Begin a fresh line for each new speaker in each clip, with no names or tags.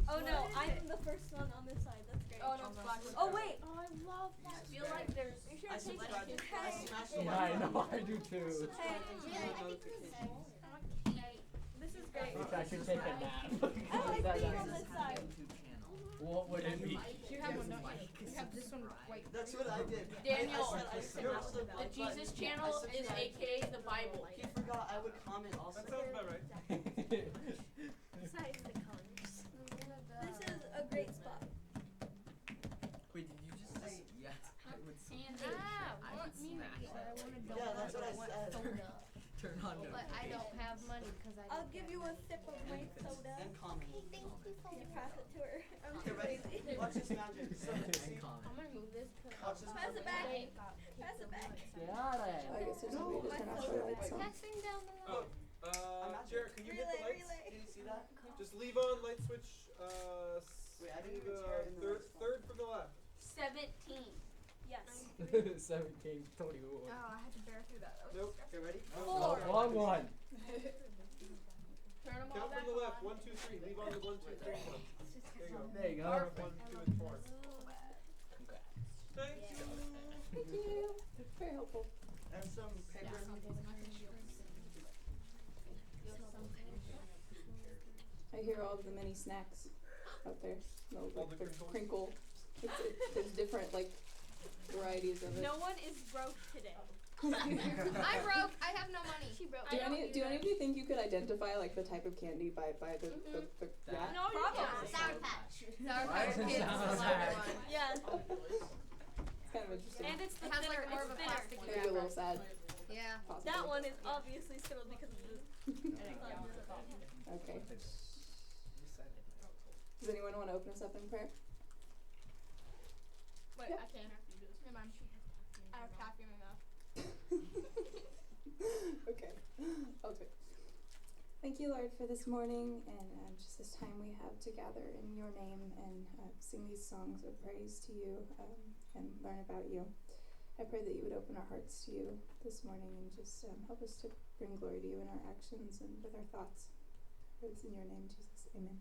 Oh no, I'm the first one on this side. That's great.
Oh no, it's black.
Oh wait.
Oh, I love that.
I feel like there's.
You sure
I
take
subscribed.
it?
I smashed the
Yeah, I know, I do too.
Hey,
notifications.
this is great.
I should take a nap.
I like being on this side.
What would it be?
You have one, don't you? You have this one white.
That's what I did.
Daniel,
I smashed the
the Jesus channel is aka the Bible.
He forgot I would comment also.
That sounds about right.
Besides the colors. This is a great spot.
Wait, did you just say yes? I would smash
Ah,
I
want
would
me to
smash
be, I
it.
want a
Yeah, that's what I
want
said.
soda.
Turn on
But I don't have money because I don't
I'll give you a sip of my soda.
And comment.
You pass it to her. I'm
Okay,
too
ready?
lazy.
Watch this magic. So,
And
see?
comment.
I'm gonna move this because
Watch this
Pass it back.
magic.
Pass it back.
Get out of
I
here.
guess there's no way to turn off the lights on.
passing down the
Oh,
Imagine.
Jared, can you hit the lights?
Relay.
Did you see that?
Just leave on light switch.
Wait, I didn't even
the
tear it in the
third,
lights on.
third from the left.
17.
Yes.
17, 21.
Oh, I had to bear through that. That was
Nope.
Okay, ready?
No, wrong one.
Turn them all
Count
back
from the left.
on.
1, 2, 3. Leave on the 1, 2, 3 one. There you go.
There you go.
Perfect. 1, 2, and 4. Thank you.
Thank you. Very helpful.
And some paper.
I hear all of the mini snacks out there. No,
All
like
the
the
crinkles?
crinkle. There's different like varieties of it.
No one is broke today.
I'm broke. I have no money.
She broke.
Do any of you think you could identify like the type of candy by the
That-
No, you can't.
Sour Patch. Sour
Why
Patch
does it
Kids is
sound
the
like
one.
Yeah.
It's kind of interesting.
And it's the
It has
thinner.
like more of
It's
a
thinner.
plastic
Maybe a little sad.
Yeah.
Possibly.
That one is obviously Skittles because of this.
Okay. Does anyone want to open us up in prayer?
Wait,
Yeah.
I can't. Never mind. I have coffee in my mouth.
Okay. I'll do it. Thank you, Lord, for this morning and just this time we have to gather in your name and sing these songs of praise to you and learn about you. I pray that you would open our hearts to you this morning and just help us to bring glory to you in our actions and with our thoughts. I pray this in your name, Jesus. Amen.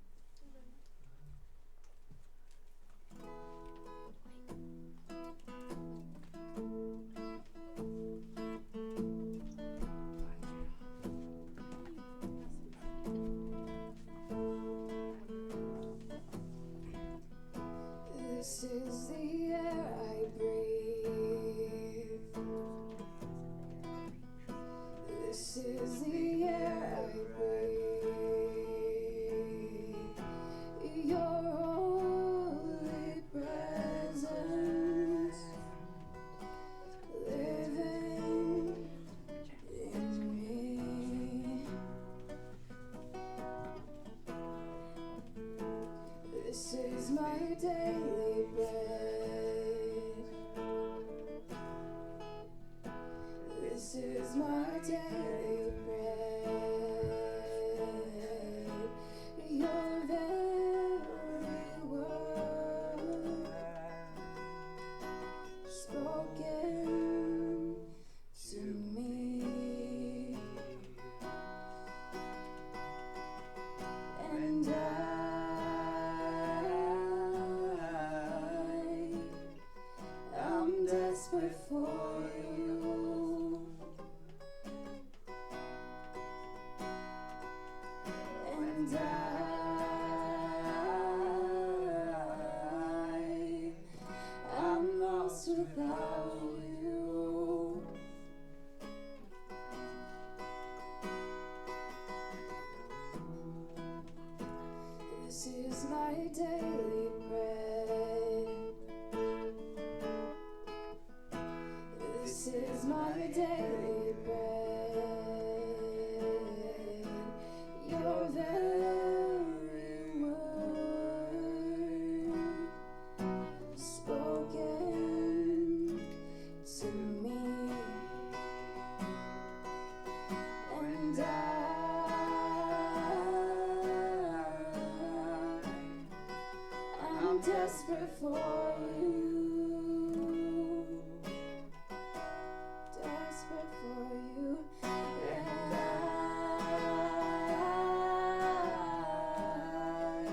This is the air I breathe. This is the air I breathe. Your holy presence living in me. This is my daily bread. This is my daily bread. Your very word spoken to me. And I'm desperate for you. And I'm lost without you. This is my daily bread. This is my daily bread. Your very word spoken to me. And I'm desperate for you. Desperate for you. And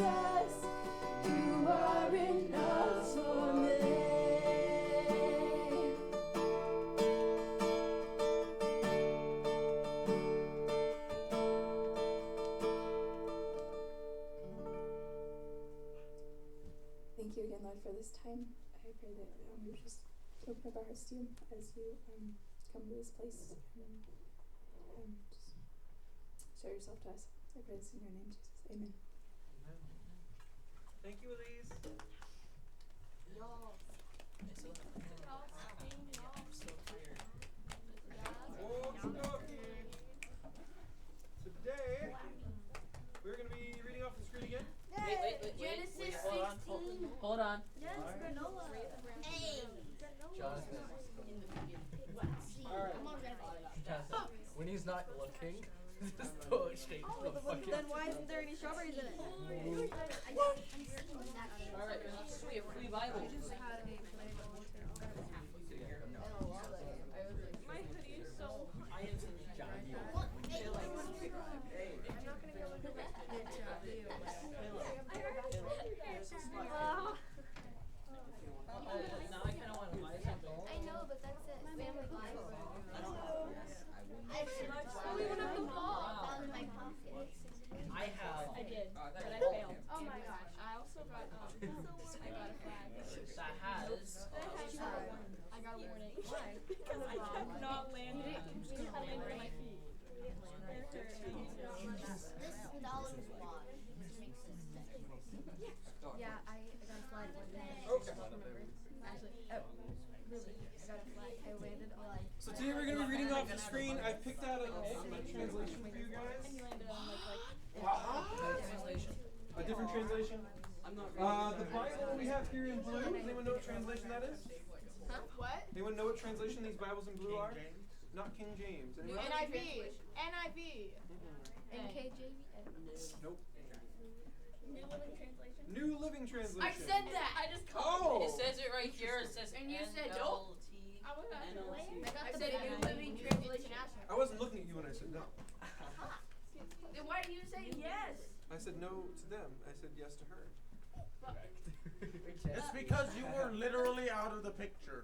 Jesus, you are enough for me. Thank you again, Lord, for this time. I pray that you just open up our hearts to you as you come to this place and just show yourself to us. I pray this in your name, Jesus. Amen.
Thank you, Elise. Okey-dokey. Today, we're going to be reading off the screen again.
Wait.
Genesis
Hold on.
16.
Hold on.
Yes, granola.
Hey.
Jonathan.
All right.
I'm on red.
Jonathan. When he's not looking, just throw it straight to the fucking.
Then why isn't there any strawberries in it?
Alright, sweet, free Bible.
My hoodie is so
I am Johnny. Now I kind of want to buy something.
I know, but that's it. Family Bible.
we went up the ball.
Found in my pocket.
I have.
I did,
That
but I
is-
failed. Oh my gosh. I also got I got a flag.
That has.
I got a warning. Why? Because I kept not landing. I landed on my feet.
This dollar is why. This makes sense. Yeah, I got a flag one day.
Okay.
Actually, really, I got a flag. I landed on like.
So today we're going to be reading off the screen. I picked out a translation for you guys.
And you landed on
Translation.
A different translation.
I'm not
The Bible we have here in blue. Does anyone know what translation that is?
Huh? What?
Anyone know what translation these Bibles in blue are? Not King James. Anyone?
NIV.
NKJV.
Nope.
New Living Translation.
New Living Translation.
I said that.
I just
Oh!
It says it right here. It says
And you said
NLT.
I was at the land.
I said New Living Translation.
I wasn't looking at you when I said no.
Then why do you say yes?
I said no to them. I said yes to her.
It's because you were literally out of the picture.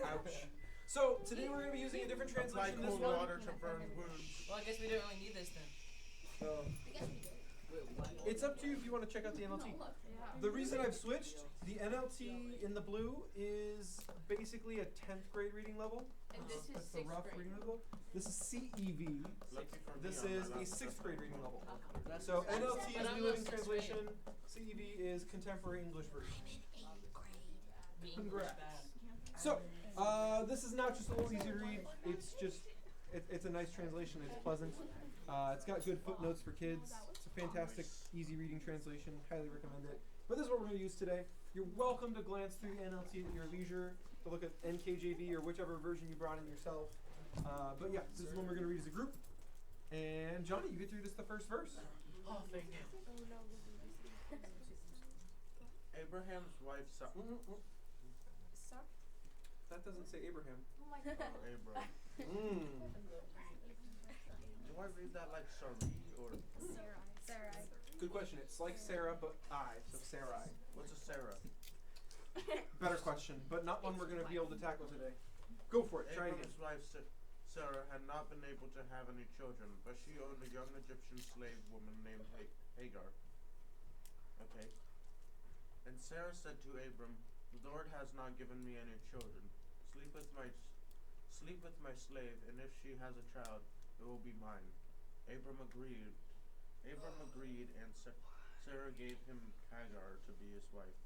Ouch. So today we're going to be using a different
Apply
translation. This
cold
one.
water to burn wounds.
Well, I guess we don't really need this then.
So it's up to you if you want to check out the NLT. The reason I've switched, the NLT in the blue is basically a 10th grade reading level.
And this is
That's the
6th
rough
grade.
reading level. This is CEV.
Lucky for me,
This
I'm
is
not
a
that
6th grade reading level.
That's
So
but
NLT is
I'm
New
not
Living
6th grade.
Translation. CEV is Contemporary English Version. Congrats. So this is not just a little easy to read. It's just it's a nice translation. It's pleasant. It's got good footnotes for kids. It's a fantastic, easy reading translation. Highly recommend it. But this is what we're going to use today. You're welcome to glance through NLT at your leisure to look at NKJV or whichever version you brought in yourself. But yeah, this is one we're going to read as a group. And Johnny, you get to read us the first verse.
Oh, thank you.
Abraham's wife Sarah.
That doesn't say Abraham.
Oh my god.
Abram. Do I read that like Sarai or
Sarah.
Good question. It's like Sarah, but so Sarai.
what's a Sarah?
Better question, but not one we're going to be able to tackle today. Go for it. Try it again.
Abram's wife Sarah had not been able to have any children, but she owned a young Egyptian slave woman named Hagar. Okay. And Sarah said to Abram, "The Lord has not given me any children. Sleep with my slave, and if she has a child, it will be mine." Abram agreed, and Sarah gave him Hagar to be his wife.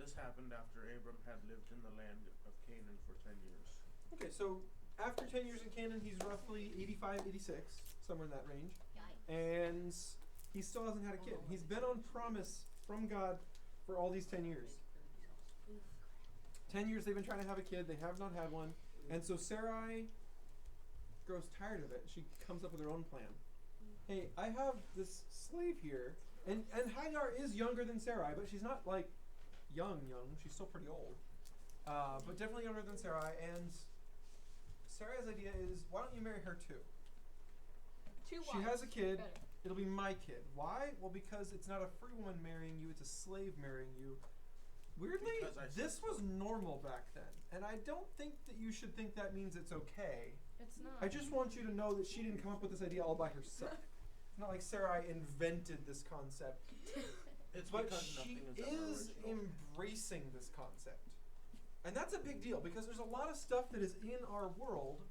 This happened after Abram had lived in the land of Canaan for 10 years.
Okay, so after 10 years in Canaan, he's roughly 85, 86, somewhere in that range. And he still hasn't had a kid. He's been on promise from God for all these 10 years. 10 years they've been trying to have a kid. They have not had one. And so Sarai grows tired of it. She comes up with her own plan. Hey, I have this slave here. And Hagar is younger than Sarai, but she's not like young. She's still pretty old. But definitely younger than Sarai. And Sarai's idea is, why don't you marry her too? She has a kid. It'll be my kid. Why? Well, because it's not a free woman marrying you, it's a slave marrying you. Weirdly,
Because I said
this was
so.
normal back then, and I don't think that you should think that means it's okay.
It's not.
I just want you to know that she didn't come up with this idea all by herself. It's not like Sarai invented this concept,
It's
but
because
she
nothing is ever
is
original.
embracing this concept. And that's a big deal because there's a lot of stuff that is in our world,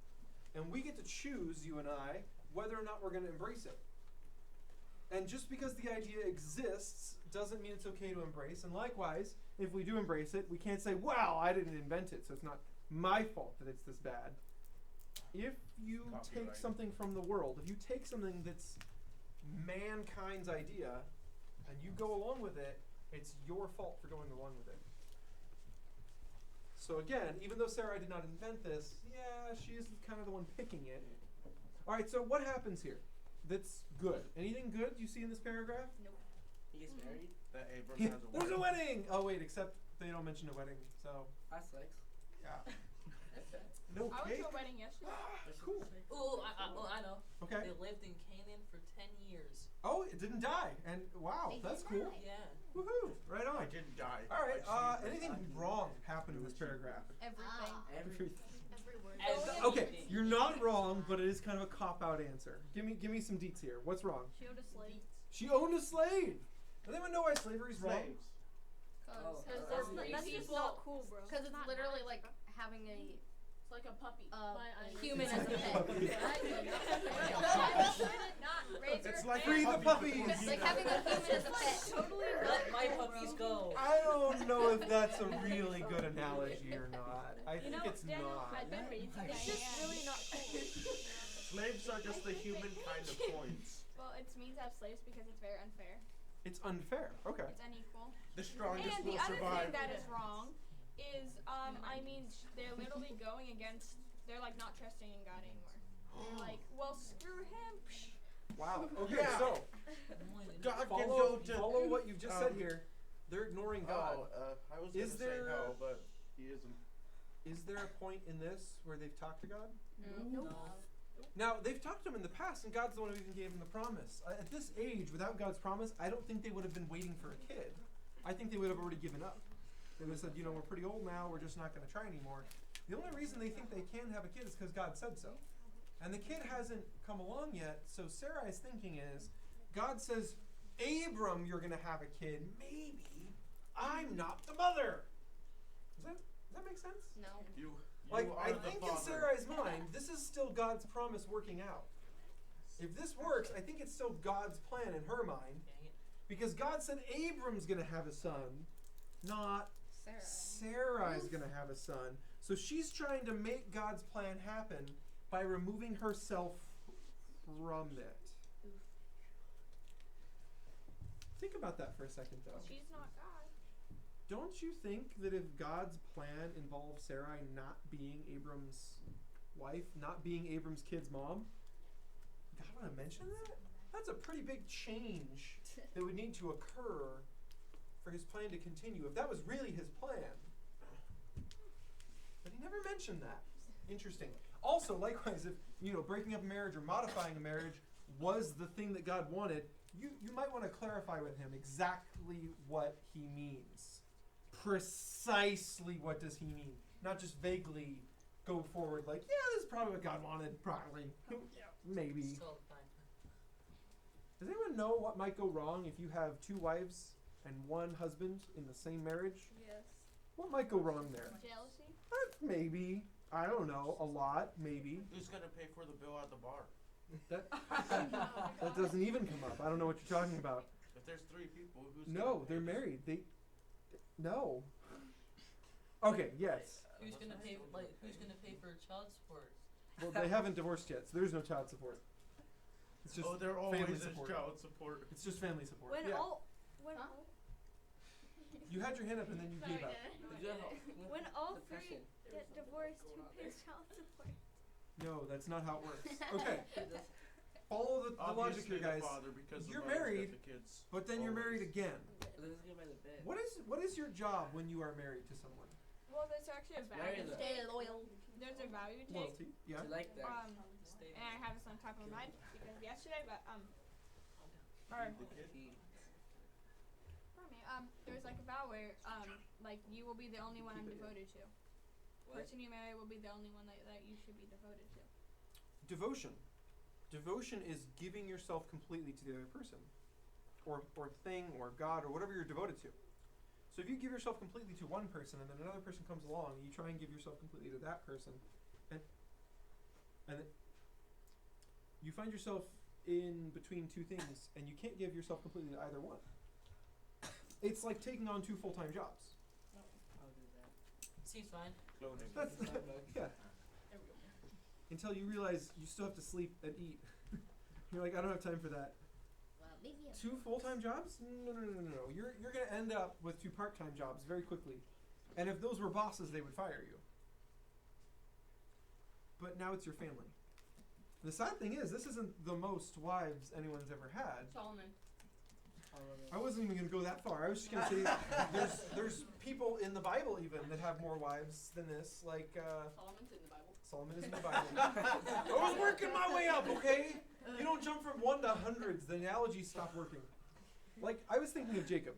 and we get to choose, you and I, whether or not we're going to embrace it. And just because the idea exists doesn't mean it's okay to embrace. And likewise, if we do embrace it, we can't say, wow, I didn't invent it, so it's not my fault that it's this bad. If you take
Copyright.
something from the world, if you take something that's mankind's idea and you go along with it, it's your fault for going along with it. So again, even though Sarai did not invent this, yeah, she's kind of the one picking it. All right, so what happens here? That's good. Anything good you see in this paragraph?
Nope.
He gets married.
That Abram
Yeah,
has a
there's a
wife.
wedding! Oh wait, except they don't mention a wedding, so
That's six.
yeah.
That's it.
No
I went
cake?
to a wedding yesterday.
Cool.
Oh, I know.
Okay.
They lived in Canaan for 10 years.
Oh, it didn't die. And wow,
They
that's
did
cool.
die.
Yeah.
Woohoo! Right on.
I didn't die.
All right,
I cheated.
anything wrong happened in this paragraph?
Everything.
Every
Every word.
Okay, you're not wrong, but it is kind of a cop-out answer. Give me some deets here. What's wrong?
She owned a slave.
She owned a slave. Does anyone know why slavery's wrong?
Slaves.
Oh,
That's just not cool, bro.
Because it's literally like having a
It's like a puppy.
human
It's
as a
like a
pet.
puppy.
It's like
Free the puppies.
It's like having a human as a pet.
Totally
Let my puppies go.
I don't know if that's a really good analogy or not. I think it's
Daniel,
not.
I've been raised by It's just really not cool.
Slaves are just the human kind of coins.
Well, it means to have slaves because it's very unfair.
It's unfair. Okay.
It's unequal.
The strongest
And the
will
other
survive.
thing that is wrong is, they're literally going against, they're like not trusting in God anymore. They're like, well, screw him. Psh.
Wow. Okay,
Yeah.
so
God can
follow,
go to.
follow what you've just said here. They're ignoring God.
I was
Is
gonna say
there-
hell, but he isn't.
Is there a point in this where they've talked to God?
No.
Now, they've talked to him in the past, and God's the one who even gave him the promise. At this age, without God's promise, I don't think they would have been waiting for a kid. I think they would have already given up. They would have said, we're pretty old now, we're just not going to try anymore. The only reason they think they can have a kid is because God said so. And the kid hasn't come along yet, so Sarai's thinking is, God says, Abram, you're going to have a kid. Maybe I'm not the mother. Does that make sense?
No.
You
Like,
are
I
the
think in
father.
Sarai's mind, this is still God's promise working out. If this works, I think it's still God's plan in her mind.
Dang it.
Because God said Abram's going to have a son, not Sarai's going to have a son. So she's trying to make God's plan happen by removing herself from it. Think about that for a second, though.
She's not God.
Don't you think that if God's plan involved Sarai not being Abram's wife, not being Abram's kid's mom, God would have mentioned that? That's a pretty big change that would need to occur for his plan to continue, if that was really his plan. But he never mentioned that. Interesting. Also, likewise, if breaking up a marriage or modifying a marriage was the thing that God wanted, you might want to clarify with him exactly what he means. Precisely what does he mean? Not just vaguely go forward like, yeah, this is probably what God wanted, probably. Maybe.
Still fine.
Does anyone know what might go wrong if you have two wives and one husband in the same marriage?
Yes.
What might go wrong there?
Jealousy?
Maybe. I don't know. A lot, maybe.
Who's gonna pay for the bill at the bar?
That doesn't even come up. I don't know what you're talking about.
If there's 3 people, who's
No,
gonna pay
they're
for-
married. No. Okay, yes.
Who's gonna pay? Who's gonna pay for child support?
Well, they haven't divorced yet, so there's no child support. It's just
Oh, there
family
always is
support.
child support.
It's just family support.
When
Yeah.
all
You had your hand up and then you gave up.
when all three
Depression.
get divorced, who pays child support?
No, that's not how it works. Okay, follow the logic
Obviously
here, guys.
the father, because
You're
the mothers
married,
get the kids.
But then you're married
always.
again.
Let's go by the bed.
What is your job when you are married to someone?
Well, there's actually a
Very
value.
low.
Stay loyal.
There's a value take.
Loyalty. Yeah.
You like that?
And I have this on top of my mind because yesterday, but Or,
The kid?
pardon me, there's like a vow where, like you will be the only one I'm devoted to. Person you marry will be the only one that you should be devoted to.
Devotion. Devotion is giving yourself completely to the other person, or thing, or God, or whatever you're devoted to. So if you give yourself completely to one person, and then another person comes along, and you try and give yourself completely to that person, and you find yourself in between two things, and you can't give yourself completely to either one. It's like taking on 2 full-time jobs.
I'll do that. Seems fine.
Cloning.
That's yeah. Until you realize you still have to sleep and eat. You're like, I don't have time for that.
Well, maybe
2 full-time jobs? No. You're gonna end up with 2 part-time jobs very quickly. And if those were bosses, they would fire you. But now it's your family. The sad thing is, this isn't the most wives anyone's ever had.
Solomon.
I wasn't even gonna go that far. I was just gonna say there's people in the Bible even that have more wives than this, like
Solomon's in the Bible.
Solomon is in the Bible. I was working my way up, okay? You don't jump from 1 to hundreds. The analogies stop working. Like, I was thinking of Jacob.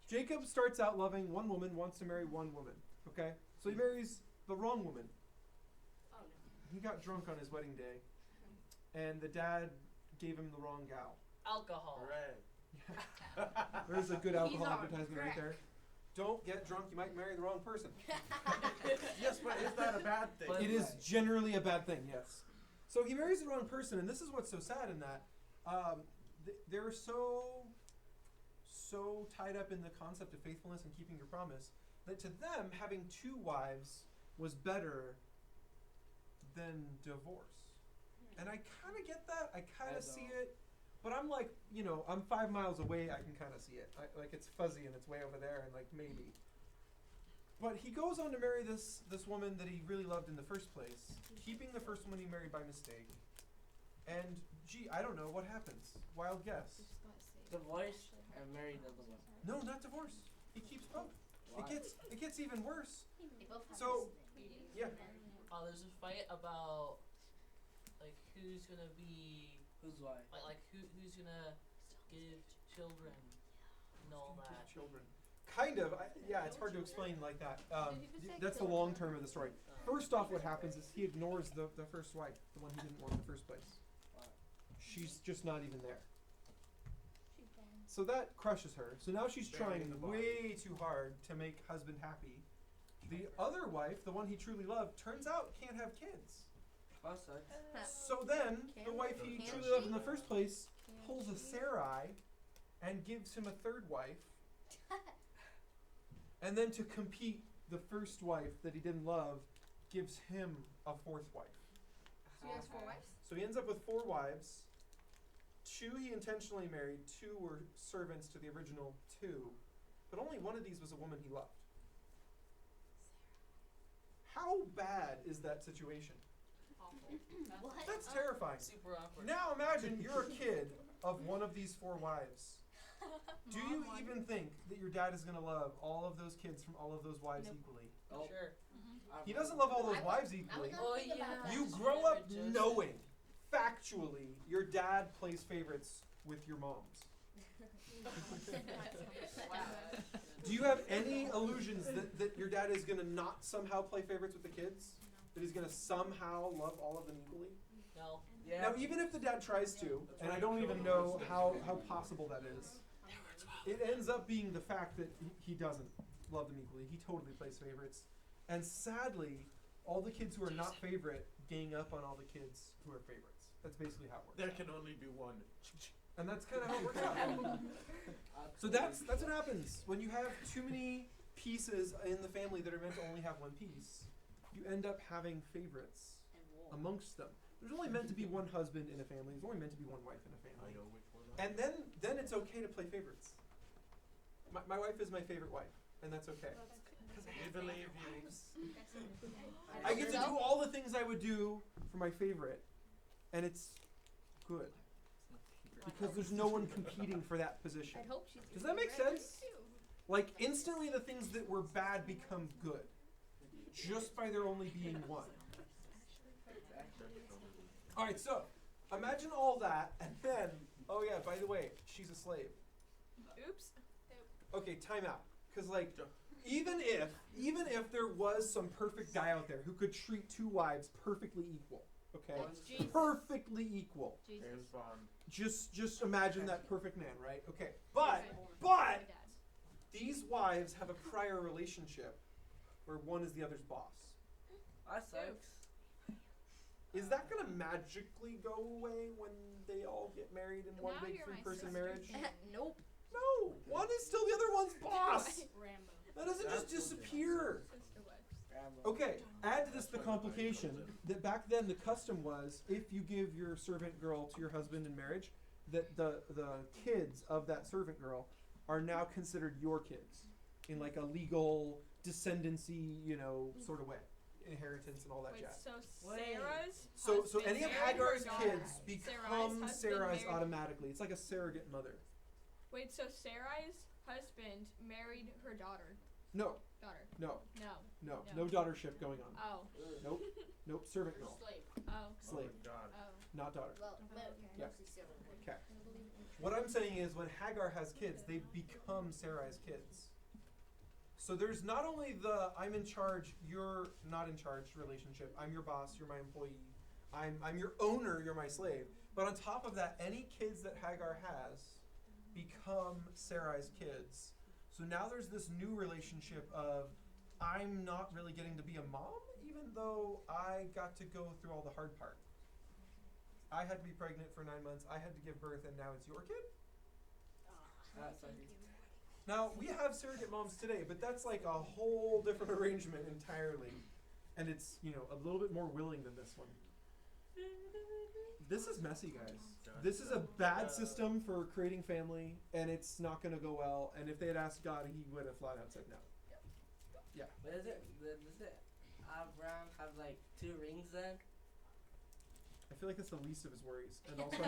Jacob starts out loving one woman, wants to marry one woman, okay? So he marries the wrong woman.
Oh no.
He got drunk on his wedding day, and the dad gave him the wrong gal.
Alcohol.
Hooray.
There's a good alcohol
on
advertisement right
crack.
there. Don't get drunk, you might marry the wrong person.
Yes, but is that a bad thing?
But-
It is generally a bad thing, yes. So he marries the wrong person, and this is what's so sad in that. They're so tied up in the concept of faithfulness and keeping your promise that to them, having 2 wives was better than divorce. And I kind of get that. I kind
I
of see
don't.
it. But I'm like, I'm 5 miles away. I can kind of see it. Like it's fuzzy and it's way over there, and like maybe. But he goes on to marry this woman that he really loved in the first place, keeping the first woman he married by mistake. And gee, I don't know what happens. Wild guess.
Divorce and marry another one.
No, not divorce. He keeps both.
Why?
It gets even worse.
They both have
So,
this thing.
yeah.
There's a fight about like who's gonna be
Who's wife?
like who's gonna give children and all that.
Children. Kind of. Yeah, it's hard to explain like that. That's the long term of the story. First off, what happens is he ignores the first wife, the one he didn't want in the first place. She's just not even there. So that crushes her. So now she's trying way too hard to make husband happy. The other wife, the one he truly loved, turns out can't have kids. So then, the wife he truly loved in the first place pulls a Sarai and gives him a third wife. And then to compete, the first wife that he didn't love gives him a 4th wife.
So he has 4 wives?
So he ends up with 4 wives. 2 he intentionally married, 2 were servants to the original 2. But only one of these was a woman he loved. How bad is that situation?
Awful.
What?
That's terrifying.
Super awkward.
Now imagine you're a kid of one of these 4 wives. Do you even think that your dad is going to love all of those kids from all of those wives
Nope.
equally?
Oh.
Sure.
He doesn't love all those
I would-
wives
I
equally.
would not
Oh,
think about
yeah.
that.
You grow up knowing, factually, your dad plays favorites with your moms. Do you have any illusions that your dad is going to not somehow play favorites with the kids? That he's going to somehow love all of them equally?
No.
Yeah.
Now, even if the dad tries to, and I don't even know how possible that is, it ends up being the fact that he doesn't love them equally. He totally plays favorites. And sadly, all the kids who are not favorite gang up on all the kids who are favorites. That's basically how it works.
There can only be one.
And that's kind of how it works out. So that's what happens. When you have too many pieces in the family that are meant to only have one piece, you end up having favorites amongst them. There's only meant to be one husband in a family. There's only meant to be one wife in a
I
family.
know which one.
And then it's okay to play favorites. My wife is my favorite wife, and that's okay.
We believe you.
I get to do all the things I would do for my favorite, and it's good. Because there's no one competing for that position.
I hope she's
Does that make sense? Like, instantly the things that were bad become good. Just by there only being one. Alright, so, imagine all that, and then Oh yeah, by the way, she's a slave.
Oops.
Okay, time out. Cause like, even if there was some perfect guy out there who could treat 2 wives perfectly equal, okay,
It's Jesus.
perfectly equal.
Jesus.
James Bond.
Just imagine that perfect man, right? Okay, but
My dad.
these wives have a prior relationship where one is the other's boss.
That sucks.
Is that gonna magically go away when they all get married in one
Now
big
you're my
3-person
sister.
marriage?
Nope.
No, one is still the other one's boss.
Rambo.
That doesn't just disappear.
Sister wives.
Okay, add to this the complication that back then the custom was if you give your servant girl to your husband in marriage, that the kids of that servant girl are now considered your kids in like a legal descendancy, sort of way. Inheritance and all that
Wait,
jazz.
so
Wait.
Sarah's
So
husband
any of
married her
Hagar's
daughter.
kids become
husband
Sarai's
married-
automatically. It's like a surrogate mother.
Wait, so Sarai's husband married her daughter.
No,
Daughter.
no,
No.
no,
No.
no daughtership going on.
Oh.
Nope, nope, servant girl,
Oh.
slave,
Oh my God.
Oh.
not daughter.
Well,
Yeah.
mostly civil.
Okay. What I'm saying is when Hagar has kids, they become Sarai's kids. So there's not only the I'm in charge, you're not in charge relationship. I'm your boss, you're my employee. I'm your owner, you're my slave. But on top of that, any kids that Hagar has become Sarai's kids. So now there's this new relationship of I'm not really getting to be a mom, even though I got to go through all the hard part. I had to be pregnant for 9 months, I had to give birth, and now it's your kid?
That sucks.
Now, we have surrogate moms today, but that's like a whole different arrangement entirely. And it's, a little bit more willing than this one. This is messy, guys. This is a bad system for creating family, and it's not going to go well. And if they had asked God, he would have flat out said no.
But does it Abraham have like 2 rings then?
I feel like that's the least of his worries. And also,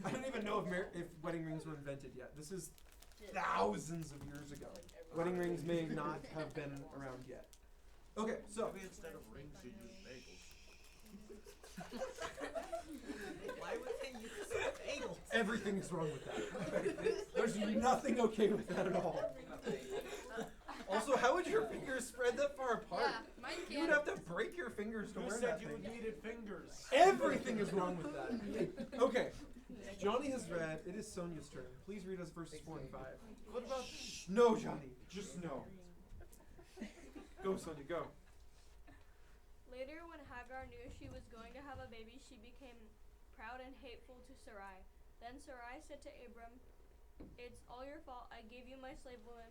I don't even know if wedding rings were invented yet. This is thousands of years ago. Wedding rings may not have been around yet. Okay, so
Maybe instead of rings, you use bagels.
Why would they use bagels?
everything is wrong with that. There's nothing okay with that at all. Also, how would your fingers spread that far apart?
Yeah, mine
You would
can't.
have to break your fingers to
Who
wear
said
that
you
thing.
needed fingers?
Everything is wrong with that. Okay. Johnny has read. It is Sonia's turn. Please read us verses 4 and 5.
What about
No, Johnny. Just no. Go, Sonia, go.
Later, when Hagar knew she was going to have a baby, she became proud and hateful to Sarai. Then Sarai said to Abram, "It's all your fault. I gave you my slave woman,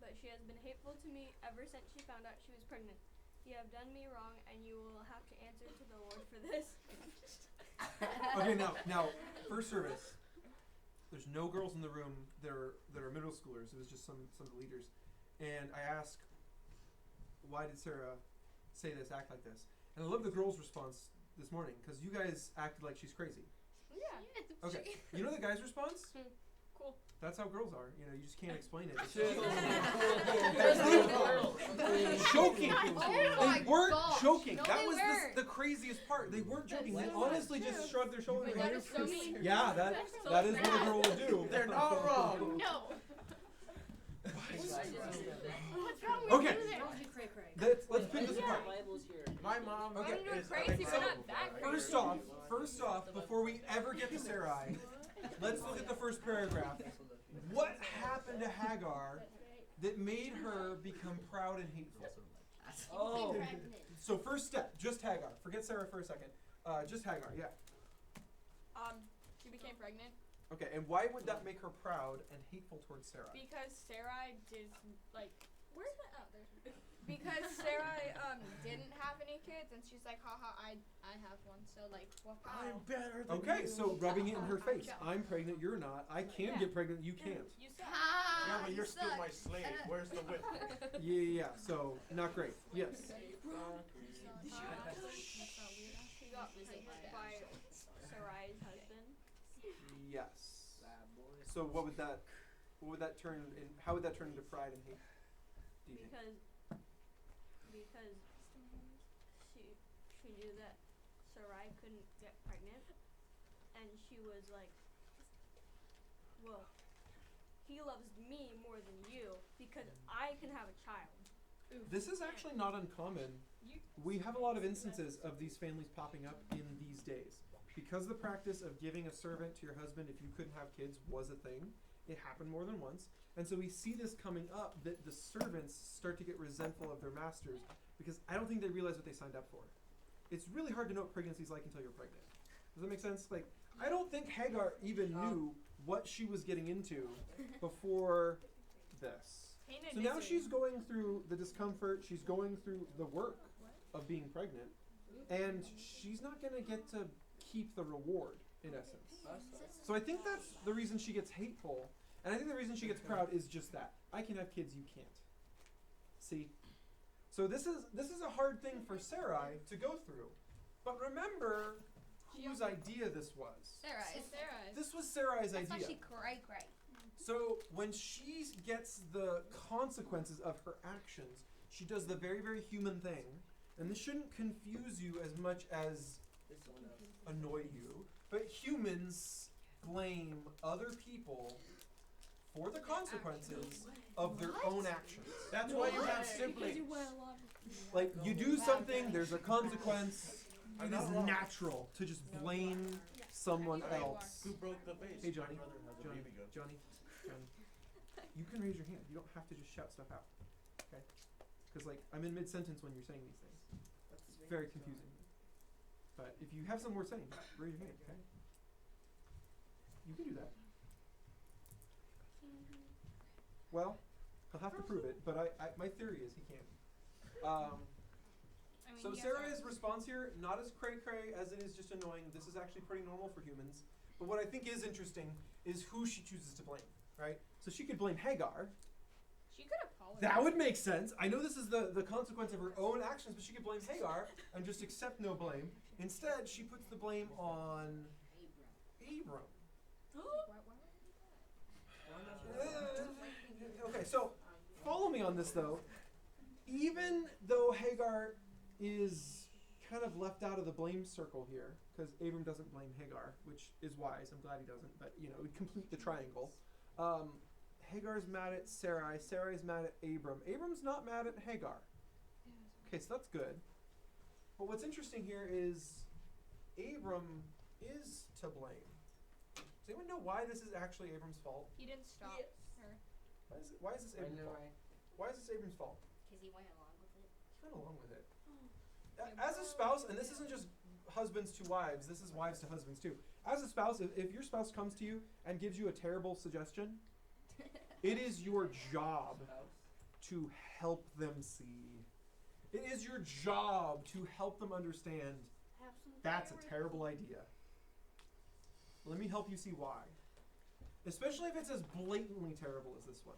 but she has been hateful to me ever since she found out she was pregnant. You have done me wrong, and you will have to answer to the Lord for this."
Okay, now, first service. There's no girls in the room that are middle schoolers. It was just some of the leaders, and I asked, why did Sarah say this, act like this? And I love the girls' response this morning because you guys acted like she's crazy.
Yeah.
Okay, you know the guys' response?
Cool.
That's how girls are. You know, you just can't explain it. It's
There's
joking.
Oh my
They weren't
gosh.
joking.
No,
That
they
was
weren't.
the craziest part. They weren't joking. They
That's
honestly
true.
just shrugged their shoulders.
Wait,
and
that
went,
is so mean.
yeah, that is what a girl will do.
They're not wrong.
No.
What's wrong with
Okay.
you there?
Let's pick this apart.
My mom
Okay.
You're
is
crazy, but not
unacceptable.
that crazy.
First off, before we ever get to Sarai, let's look at the first paragraph. What happened to Hagar that made her become proud and hateful?
Oh.
So first step, just Hagar. Forget Sarah for a second. Just Hagar, yeah.
She became pregnant
Okay, and why would that make her proud and hateful towards Sarah?
because Sarai did where's my there? Because Sarai didn't have any kids, and she's like, haha, I have one, so like, wow.
I'm better than
Okay,
you.
so rubbing it in her face. I'm pregnant, you're not. I can
Yeah.
get pregnant, you can't.
You suck.
Yeah, but you're still my slave. Where's the whip?
Yeah, so not great. Yes.
She got pregnant by Sarai's husband.
Yes. So what would that turn in? How would that turn into pride and hate? Do you think?
Because she knew that Sarai couldn't get pregnant, and she was like well, he loves me more than you because I can have a child.
This is actually not uncommon. We have a lot of instances of these families popping up in these days. Because the practice of giving a servant to your husband if you couldn't have kids was a thing, it happened more than once. And so we see this coming up, that the servants start to get resentful of their masters because I don't think they realize what they signed up for. It's really hard to know what pregnancy's like until you're pregnant. Does that make sense? Like, I don't think Hagar even knew what she was getting into before this. So now she's going through the discomfort, she's going through the work of being pregnant, and she's not going to get to keep the reward, in essence. So I think that's the reason she gets hateful, and I think the reason she gets proud is just that. I can have kids, you can't. See? So this is a hard thing for Sarai to go through. But remember whose idea this was.
Sarai's.
This was Sarai's idea.
That's why she cray.
So when she gets the consequences of her actions, she does the very, very human thing. And this shouldn't confuse you as much as annoy you. But humans blame other people for the consequences of their own actions.
That's why you have siblings.
Like, you do something, there's a consequence. It is
wrong.
natural to just blame someone else.
Who broke the vase?
Hey, Johnny.
My brother has a
Johnny.
BB gun.
Johnny. You can raise your hand. You don't have to just shout stuff out. Okay? Because, like, I'm in mid-sentence when you're saying these things. It's very confusing. But if you have some more saying, raise your hand, okay? You can do that. Well, he'll have to prove it, but my theory is he can. So Sarah's response here, not as cray-cray as it is just annoying. This is actually pretty normal for humans. But what I think is interesting is who she chooses to blame, right? So she could blame Hagar.
She could apologize.
That would make sense. I know this is the consequence of her own actions, but she could blame Hagar and just accept no blame. Instead, she puts the blame on Abram. Okay, so follow me on this though. Even though Hagar is kind of left out of the blame circle here, because Abram doesn't blame Hagar, which is wise. I'm glad he doesn't, but you know, it would complete the triangle. Hagar's mad at Sarai. Sarai's mad at Abram. Abram's not mad at Hagar. Okay, so that's good. But what's interesting here is Abram is to blame. Does anyone know why this is actually Abram's fault?
He didn't stop her.
Why is this Abram's fault? Why is this Abram's fault?
Because he went along with it.
He went along with it. As a spouse, and this isn't just husbands to wives, this is wives to husbands too. As a spouse, if your spouse comes to you and gives you a terrible suggestion, it is your job to help them see. It is your job to help them understand that's a terrible idea. Let me help you see why. Especially if it's as blatantly terrible as this one.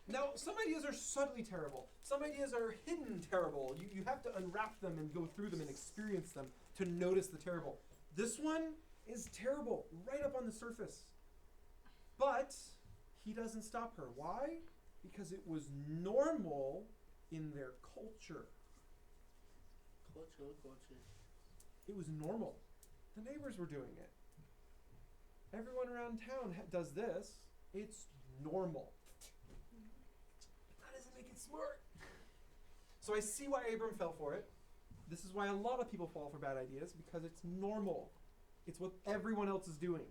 Now, some ideas are subtly terrible. Some ideas are hidden terrible. You have to unwrap them and go through them and experience them to notice the terrible. This one is terrible, right up on the surface. But he doesn't stop her. Why? Because it was normal in their culture.
Culture.
It was normal. The neighbors were doing it. Everyone around town does this. It's normal. That doesn't make it smart. So I see why Abram fell for it. This is why a lot of people fall for bad ideas, because it's normal. It's what everyone else is doing.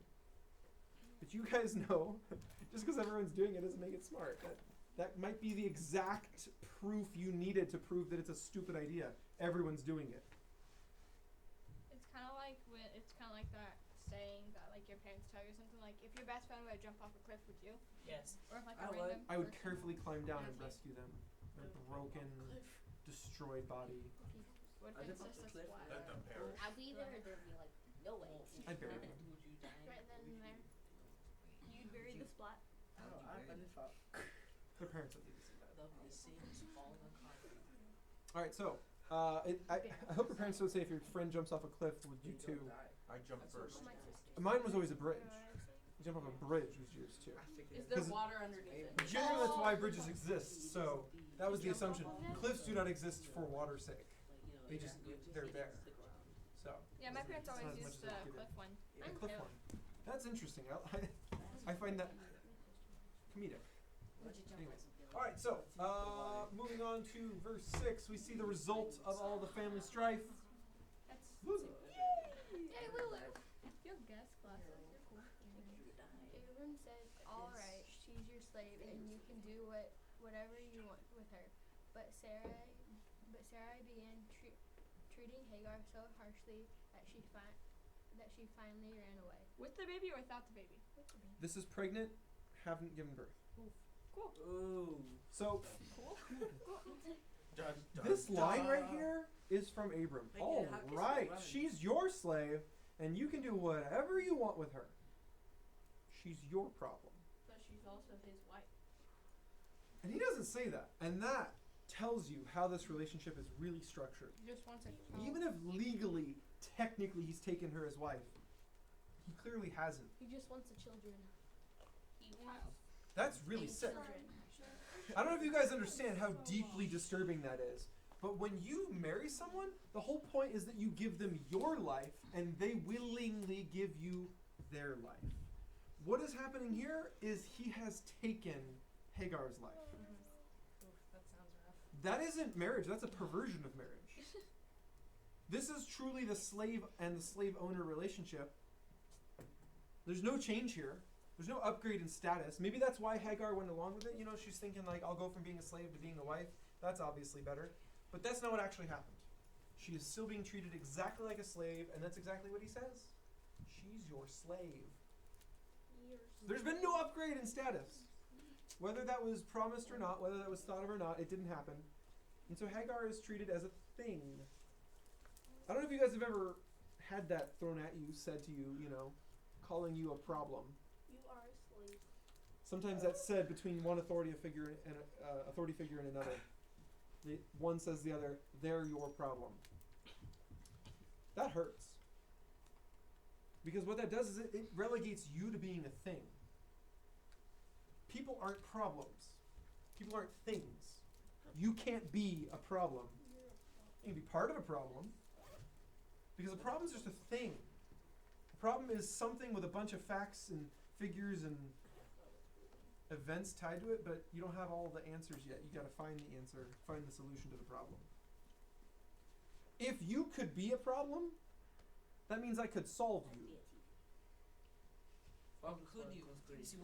But you guys know, just because everyone's doing it doesn't make it smart. That might be the exact proof you needed to prove that it's a stupid idea. Everyone's doing it.
It's kind of like that saying that like your parents tell you something like, if your best friend were to jump off a cliff, would you?
Yes.
Or if like
I
a
would.
random
I would
person-
carefully climb down and rescue them. Their broken, destroyed body.
What
I
if
just
it's just a
cliff.
splat?
Let them perish.
I'd be there, there'd be like, no way.
I'd bury them.
Right then and there.
You'd bury the splat.
Their parents don't need to see that.
The scene is falling on concrete.
All right, so I hope your parents don't say if your friend jumps off a cliff, would you too?
I jumped first.
Mine was always a bridge. You jump off a bridge was yours too.
Is there
'Cause
water underneath it?
Generally, that's why bridges exist. So that was the assumption. Cliffs do not exist for water's sake. They just they're there. So
Yeah, my parents
It's not
always
as much
used
as
the
they give it.
cliff one.
the
Mine
cliff
too.
one. That's interesting. I find that comedic. Anyways. Alright, so, moving on to verse 6, we see the result of all the family strife.
That's
Woo.
Yay, Lulu! You'll guess classes. You're cool.
Abram said, "All right, she's your slave, and you can do whatever you want with her." But Sarai began treating Hagar so harshly that she finally ran away.
With the baby or without the baby?
This is pregnant, haven't given birth.
Cool.
Ooh.
So,
Cool.
Dun, dun,
this line right
dun.
here is from Abram.
Like,
All
how can she
right,
run?
she's your slave, and you can do whatever you want with her. She's your problem.
But she's also his wife.
And he doesn't say that. And that tells you how this relationship is really structured.
He just wants a child.
Even if legally, technically, he's taken her as wife, he clearly hasn't.
He just wants the children. He wants
That's really sick. I don't know if you guys understand how deeply disturbing that is. But when you marry someone, the whole point is that you give them your life and they willingly give you their life. What is happening here is he has taken Hagar's life.
That sounds rough.
That isn't marriage, that's a perversion of marriage. This is truly the slave and the slave owner relationship. There's no change here. There's no upgrade in status. Maybe that's why Hagar went along with it. You know, she's thinking like, I'll go from being a slave to being a wife. That's obviously better. But that's not what actually happened. She is still being treated exactly like a slave, and that's exactly what he says. She's your slave. There's been no upgrade in status. Whether that was promised or not, whether that was thought of or not, it didn't happen. And so Hagar is treated as a thing. I don't know if you guys have ever had that thrown at you, said to you, you know, calling you a problem.
You are a slave.
Sometimes that's said between one authority figure and another. One says the other, they're your problem. That hurts. Because what that does is it relegates you to being a thing. People aren't problems. People aren't things. You can't be a problem. You can be part of a problem. Because a problem is just a thing. A problem is something with a bunch of facts and figures and events tied to it, but you don't have all the answers yet. You got to find the answer, find the solution to the problem. If you could be a problem, that means I could solve you.
Well, could you?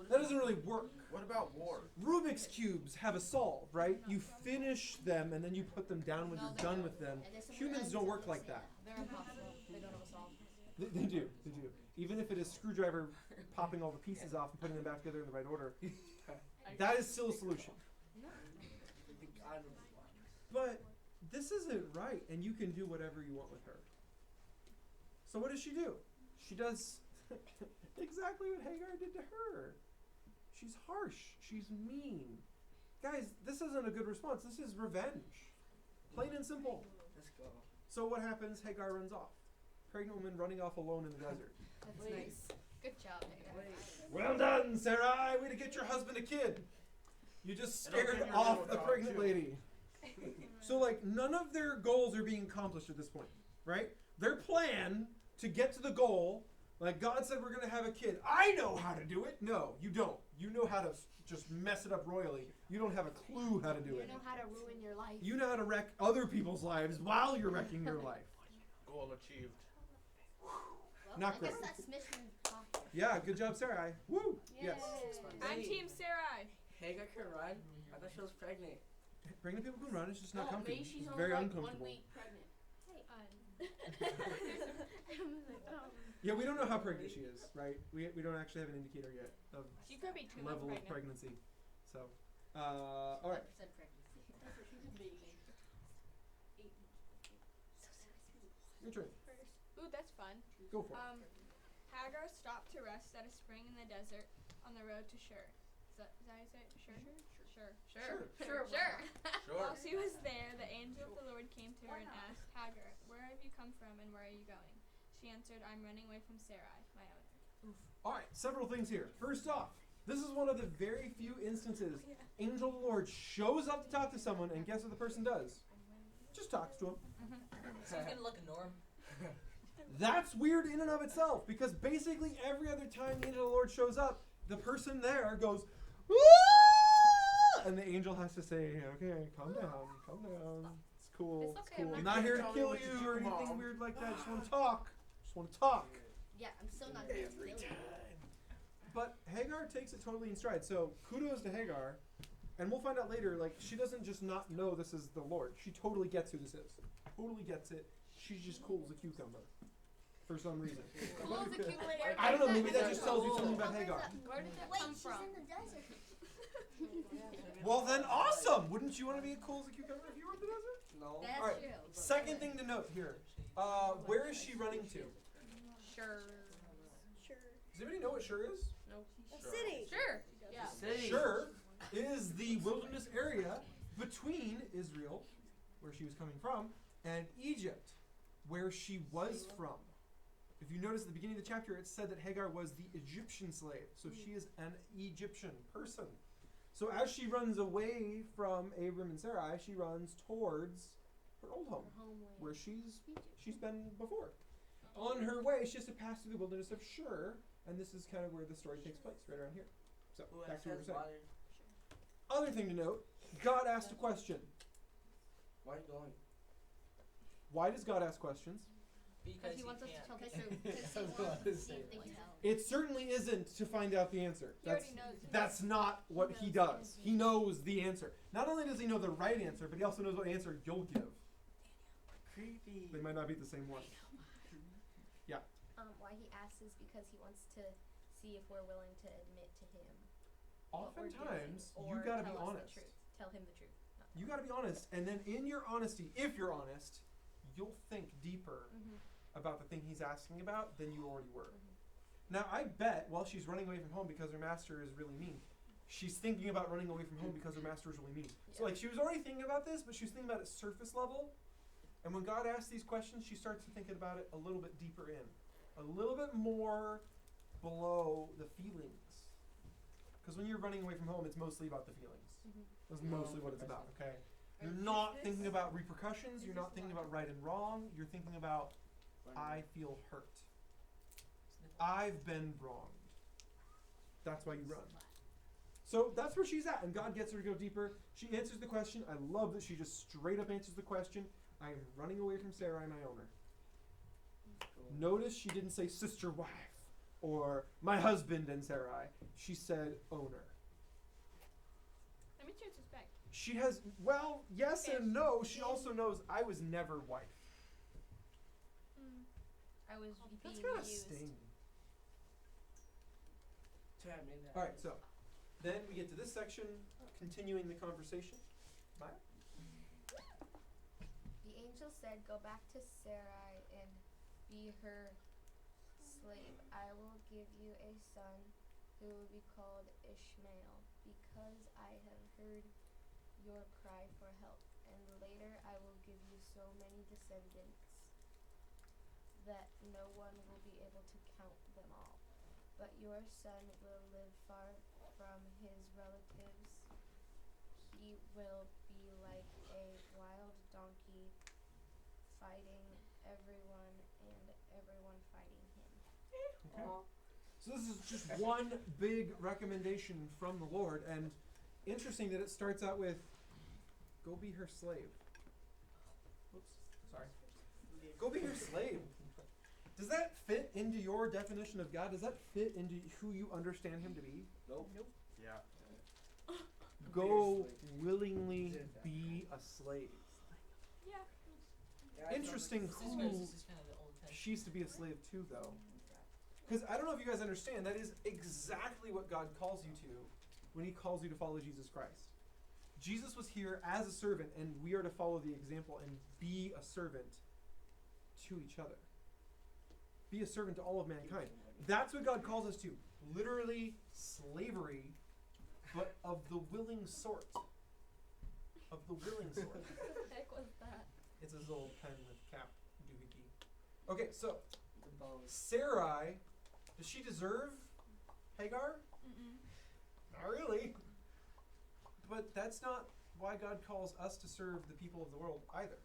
That doesn't really work.
What about war?
Rubik's cubes have a solve, right? You finish them and then you put them down when
No,
you're
they
done
don't.
with them.
And there's some
Humans
friends
don't
that
work
will
like
say
that.
They're impossible. They don't have a solve.
They do. Even if it is screwdriver popping all the pieces off and putting them back together in the right order, that is still a solution. But this isn't right, and you can do whatever you want with her. So what does she do? She does exactly what Hagar did to her. She's harsh. She's mean. Guys, this isn't a good response. This is revenge. Plain and simple.
Let's go.
So what happens? Hagar runs off. Pregnant woman running off alone in the desert.
That's
Wait.
nice. Good job, Hagar.
Well done, Sarai. Way to get your husband a kid. You just
And I'll
scared
get your
off
little
the
dog,
pregnant
too.
lady. So, like, none of their goals are being accomplished at this point, right? Their plan to get to the goal, like God said we're going to have a kid. I know how to do it. No, you don't. You know how to just mess it up royally. You don't have a clue how to do
You
it.
know how to ruin your life.
You know how to wreck other people's lives while you're wrecking your life.
Goal achieved.
Well,
Not
I
great.
guess that's mission accomplished.
Yeah, good job, Sarai. Woo! Yes.
I'm
Hey.
Team Sarai.
Hagar can run? I thought she was pregnant.
Pregnant people can run. It's just not
No,
comfortable.
maybe she's
It's
only
very
like
uncomfortable.
1 week pregnant.
Yeah, we don't know how pregnant she is, right? We don't actually have an indicator yet of
She could be 2 months
level of
pregnant.
pregnancy. So, all right.
100% pregnancy.
Your turn.
Ooh, that's fun.
Go for it.
Hagar stopped to rest at a spring in the desert on the road to Shur. Is that how you say it? Shur? Sure.
Sure.
Sure.
Sure.
While she was there, the angel of the Lord came to her and asked, Hagar, where have you come from and where are you going? She answered, I'm running away from Sarai, my owner.
All right, several things here. First off, this is one of the very few instances angel of the Lord shows up to talk to someone, and guess what the person does? Just talks to him.
So he's gonna look a norm.
That's weird in and of itself, because basically every other time the angel of the Lord shows up, the person there goes, "Ah!" And the angel has to say, okay, calm down. It's cool.
It's okay,
cool.
I'm
I'm
not
not here to
gonna
kill
tell you what to
you or
do,
anything
Mom.
weird like that. I just want to talk.
Yeah, I'm still not going to kill you.
But Hagar takes it totally in stride. So kudos to Hagar. And we'll find out later, like, she doesn't just not know this is the Lord. She totally gets who this is. Totally gets it. She's just cool as a cucumber. For some reason.
Cool as a cucumber.
I don't know, maybe that just tells you something about Hagar.
Where did that
Wait,
come
she's
from?
in the desert.
Well then, awesome! Wouldn't you want to be cool as a cucumber if you were in the desert?
No.
That's
Alright,
true.
second thing to note here. Where is she running to?
Sure.
Does anybody know what Shur is?
City.
Sure. Yeah.
City.
Shur is the wilderness area between Israel, where she was coming from, and Egypt, where she was from. If you notice at the beginning of the chapter, it said that Hagar was the Egyptian slave. So she is an Egyptian person. So as she runs away from Abram and Sarai, she runs towards her old home, where she's been before. On her way, she has to pass through the wilderness of Shur, and this is kind of where the story takes place, right around here. So, back to what we're saying. Other thing to note, God asked a question.
Why are you going?
Why does God ask questions?
Because he wants us to tell the truth.
Because he wants to see if they can tell.
It certainly isn't to find out the answer.
He already knows.
That's not what he does. He knows the answer. Not only does he know the right answer, but he also knows what answer you'll give.
Creepy.
They might not be the same one.
Why he asks is because he wants to see if we're willing to admit to him what we're doing,
Oftentimes, you
or
gotta be
tell us
honest.
the truth. Tell him the truth. not
You
tell
gotta be honest, and then in your honesty, if you're honest, you'll think deeper
Mhm.
about the thing he's asking about than you already were. Now, I bet while she's running away from home because her master is really mean, she's thinking about running away from home because her master is really mean. So, like, she was already thinking about this, but she was thinking about it surface level. And when God asks these questions, she starts to think about it a little bit deeper in, a little bit more below the feelings. Because when you're running away from home, it's mostly about the feelings. That's mostly what it's about, okay? You're not thinking about repercussions. You're not thinking about right and wrong. You're thinking about, I feel hurt. I've been wronged. That's why you run. So that's where she's at, and God gets her to go deeper. She answers the question. I love that she just straight up answers the question. I am running away from Sarai, my owner. Notice she didn't say sister wife or my husband and Sarai. She said owner.
That means she has respect.
She has, well, yes and no. She also knows I was never wife.
I was
That's
being
gotta
used.
sting.
All
Alright, so then we get to this section, continuing the conversation. Maya?
The angel said, "Go back to Sarai and be her slave. I will give you a son who will be called Ishmael, because I have heard your cry for help. And later I will give you so many descendants that no one will be able to count them all. But your son will live far from his relatives. He will be like a wild donkey, fighting everyone and everyone fighting him."
Okay. So this is just one big recommendation from the Lord, and interesting that it starts out with, go be her slave. Oops, sorry. Go be her slave. Does that fit into your definition of God? Does that fit into who you understand him to be?
Nope.
Yeah.
Go willingly be a slave.
Yeah.
Interesting who she's to be a slave to, though. Because I don't know if you guys understand, that is exactly what God calls you to when he calls you to follow Jesus Christ. Jesus was here as a servant, and we are to follow the example and be a servant to each other. Be a servant to all of mankind. That's what God calls us to. Literally slavery, but of the willing sort. Of the willing sort.
What the heck was that?
It's his little pen with cap doohickey. Okay, so Sarai, does she deserve Hagar? Not really. But that's not why God calls us to serve the people of the world either.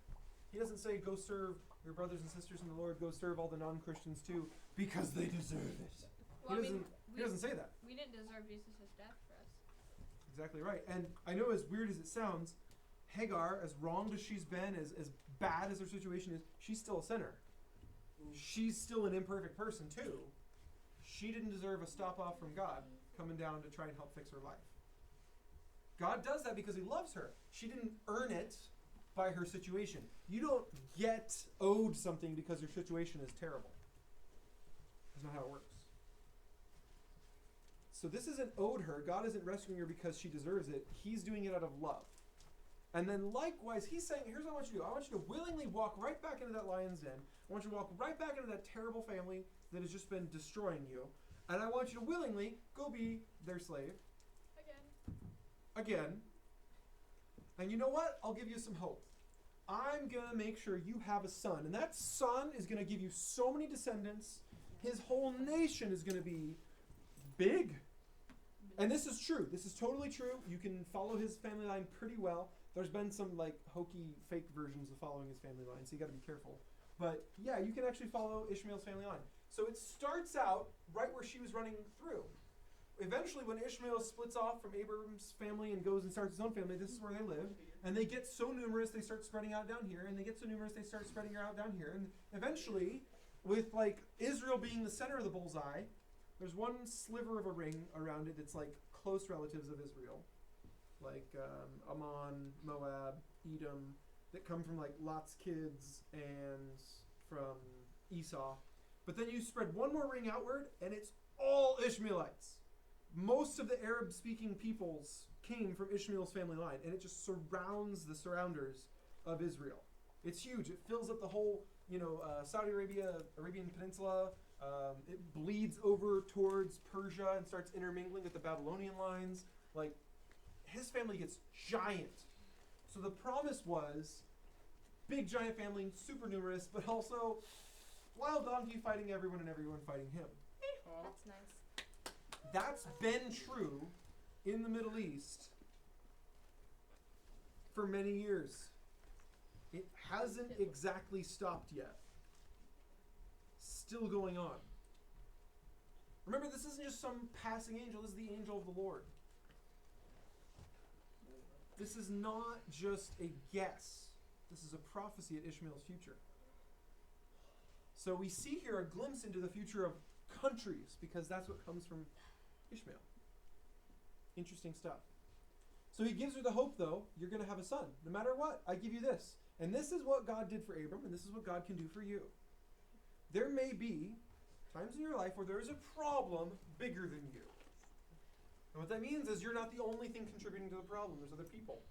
He doesn't say go serve your brothers and sisters in the Lord, go serve all the non-Christians too, because they deserve it.
Well, I mean,
he doesn't say that.
We didn't deserve Jesus' death for us.
Exactly right. And I know, as weird as it sounds, Hagar, as wronged as she's been, as bad as her situation is, she's still a sinner. She's still an imperfect person too. She didn't deserve a stop off from God coming down to try and help fix her life. God does that because he loves her. She didn't earn it by her situation. You don't get owed something because your situation is terrible. That's not how it works. So this isn't owed her. God isn't rescuing her because she deserves it. He's doing it out of love. And then likewise, he's saying, here's what I want you to do. I want you to willingly walk right back into that lion's den. I want you to walk right back into that terrible family that has just been destroying you. And I want you to willingly go be their slave. Again. And you know what? I'll give you some hope. I'm going to make sure you have a son. And that son is going to give you so many descendants. His whole nation is going to be big. And this is true. This is totally true. You can follow his family line pretty well. There's been some like hokey fake versions of following his family line, so you got to be careful. But yeah, you can actually follow Ishmael's family line. So it starts out right where she was running through. Eventually, when Ishmael splits off from Abram's family and goes and starts his own family, this is where they live. And they get so numerous, they start spreading out down here. And they get so numerous, they start spreading out down here. And eventually, with like Israel being the center of the bullseye, there's one sliver of a ring around it that's like close relatives of Israel. Like Ammon, Moab, Edom, that come from like Lot's kids and from Esau. But then you spread one more ring outward, and it's all Ishmaelites. Most of the Arab-speaking peoples came from Ishmael's family line, and it just surrounds the surrounders of Israel. It's huge. It fills up the whole, Saudi Arabia, Arabian Peninsula. It bleeds over towards Persia and starts intermingling with the Babylonian lines. Like, his family gets giant. So the promise was big giant family, super numerous, but also wild donkey fighting everyone and everyone fighting him.
That's nice.
That's been true in the Middle East for many years. It hasn't exactly stopped yet. Still going on. Remember, this isn't just some passing angel. This is the angel of the Lord. This is not just a guess. This is a prophecy at Ishmael's future. So we see here a glimpse into the future of countries, because that's what comes from Ishmael. Interesting stuff. So he gives her the hope, though, you're going to have a son. No matter what, I give you this. And this is what God did for Abram, and this is what God can do for you. There may be times in your life where there is a problem bigger than you. And what that means is you're not the only thing contributing to the problem. There's other people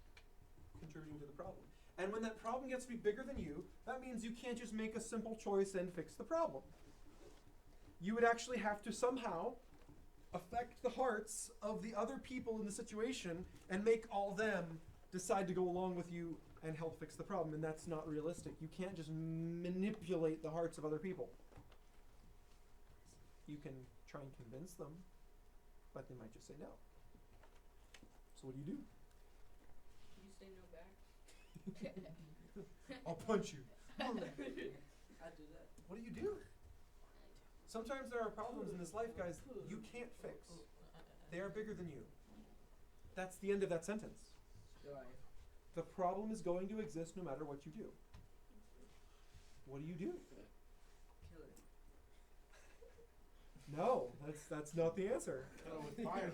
contributing to the problem. And when that problem gets to be bigger than you, that means you can't just make a simple choice and fix the problem. You would actually have to somehow affect the hearts of the other people in the situation and make all them decide to go along with you and help fix the problem. And that's not realistic. You can't just manipulate the hearts of other people. You can try and convince them, but they might just say no. So what do?
You say no back.
I'll punch you.
I do that.
What do? Sometimes there are problems in this life, guys, you can't fix. They are bigger than you. That's the end of that sentence.
Right.
The problem is going to exist no matter what you do. What do?
Kill it.
No, that's not the answer.
Kill it with fire.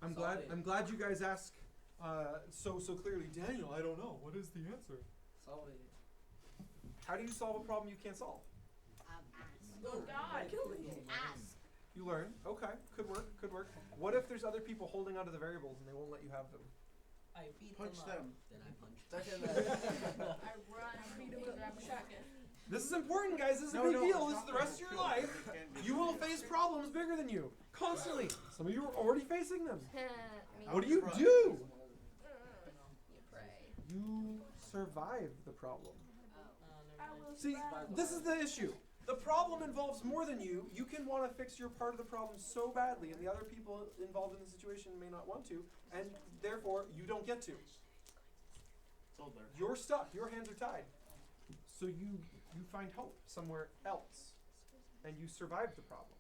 I'm glad you guys ask so clearly. Daniel, I don't know. What is the answer?
Solve it.
How do you solve a problem you can't solve?
Ask. Oh God.
Ask.
You learn. Okay, could work. What if there's other people holding onto the variables and they won't let you have them?
I beat
Punch them.
Then I punch.
I run. I beat him with a shotgun.
This is important, guys. This is a big deal. This is the rest of your life. You will face problems bigger than you constantly. Some of you are already facing them. What do?
You pray.
You survive the problem. See, this is the issue. The problem involves more than you. You can want to fix your part of the problem so badly, and the other people involved in the situation may not want to, and therefore you don't get to. You're stuck. Your hands are tied. So you find hope somewhere else, and you survive the problem.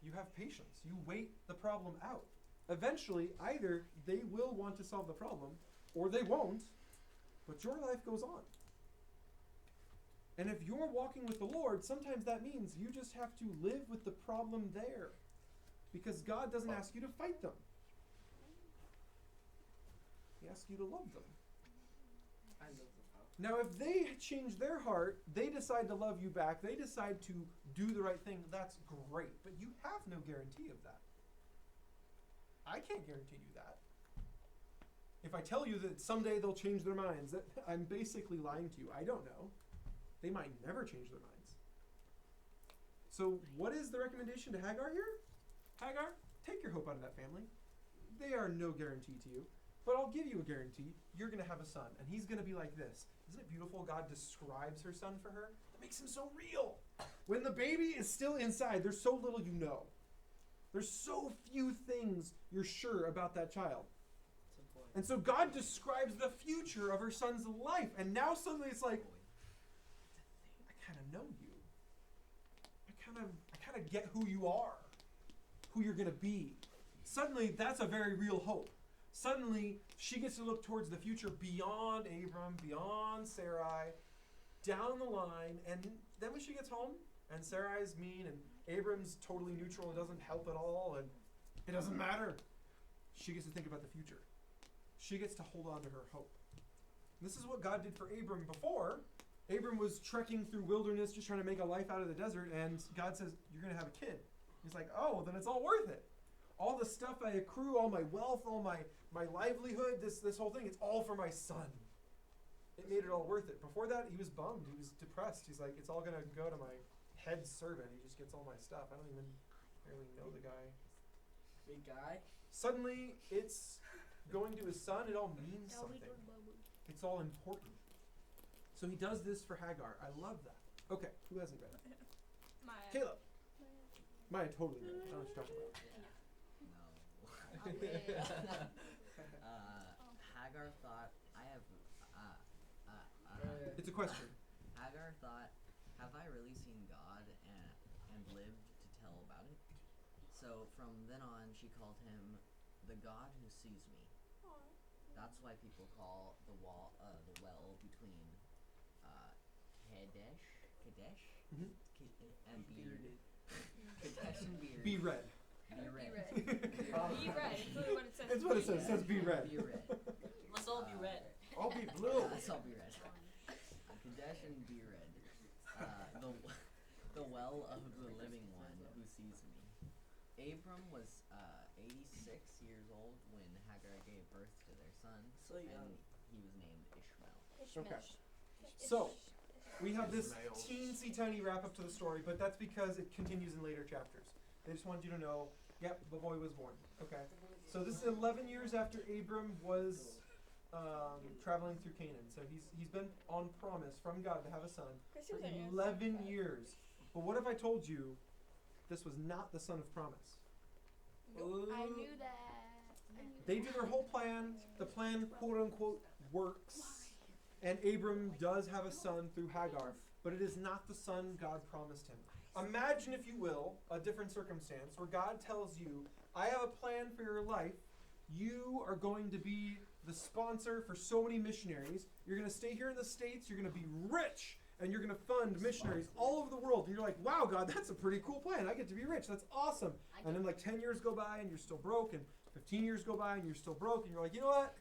You have patience. You wait the problem out. Eventually, either they will want to solve the problem, or they won't, but your life goes on. And if you're walking with the Lord, sometimes that means you just have to live with the problem there, because God doesn't ask you to fight them. He asks you to love them.
I love the power.
Now, if they change their heart, they decide to love you back, they decide to do the right thing, that's great. But you have no guarantee of that. I can't guarantee you that. If I tell you that someday they'll change their minds, that I'm basically lying to you. I don't know. They might never change their minds. So what is the recommendation to Hagar here? Hagar, take your hope out of that family. They are no guarantee to you. But I'll give you a guarantee. You're going to have a son, and he's going to be like this. Isn't it beautiful? God describes her son for her. That makes him so real. When the baby is still inside, there's so little you know. There's so few things you're sure about that child. And so God describes the future of her son's life. And now suddenly it's like, I kind of know you. I kind of get who you are, who you're going to be. Suddenly, that's a very real hope. Suddenly, she gets to look towards the future beyond Abram, beyond Sarai, down the line. And then when she gets home, and Sarai's mean, and Abram's totally neutral and doesn't help at all, and it doesn't matter, she gets to think about the future. She gets to hold on to her hope. This is what God did for Abram before. Abram was trekking through wilderness, just trying to make a life out of the desert, and God says, you're going to have a kid. He's like, oh, then it's all worth it. All the stuff I accrue, all my wealth, all my livelihood, this whole thing, it's all for my son. It made it all worth it. Before that, he was bummed. He was depressed. He's like, it's all going to go to my head servant. He just gets all my stuff. I don't even barely know the guy.
Big guy?
Suddenly, it's going to his son. It all means something. It's all important. So he does this for Hagar. I love that. Okay, who hasn't read it?
Maya.
Caleb. Maya totally read it. I don't know what you're talking about.
Hagar thought,
It's a question.
Hagar thought, have I really seen God and lived to tell about it? So from then on, she called him the God who sees me. That's why people call the well between Kadesh
Mhm.
and Beard. Kadesh and Beard.
Be red.
Be red.
Be red. It's literally what it says.
It's what it says. It says be red.
Be red.
Let's all be red.
I'll be blue.
Let's all be red. Kadesh and be red. The well of the living one who sees me. Abram was 86 years old when Hagar gave birth to their son,
So young.
and he was named Ishmael.
Okay. So, we have this teensy tiny wrap up to the story, but that's because it continues in later chapters. They just wanted you to know, yep, the boy was born. Okay. So this is 11 years after Abram was traveling through Canaan. So he's been on promise from God to have a son for 11 years. But what if I told you this was not the son of promise?
I knew that.
They do their whole plan. The plan, quote unquote, works. And Abram does have a son through Hagar. But it is not the son God promised him. Imagine, if you will, a different circumstance where God tells you, I have a plan for your life. You are going to be the sponsor for so many missionaries. You're going to stay here in the States. You're going to be rich. And you're going to fund missionaries all over the world. And you're like, wow, God, that's a pretty cool plan. I get to be rich. That's awesome. And then like 10 years go by and you're still broke. And 15 years go by and you're still broke. And you're like, you know what?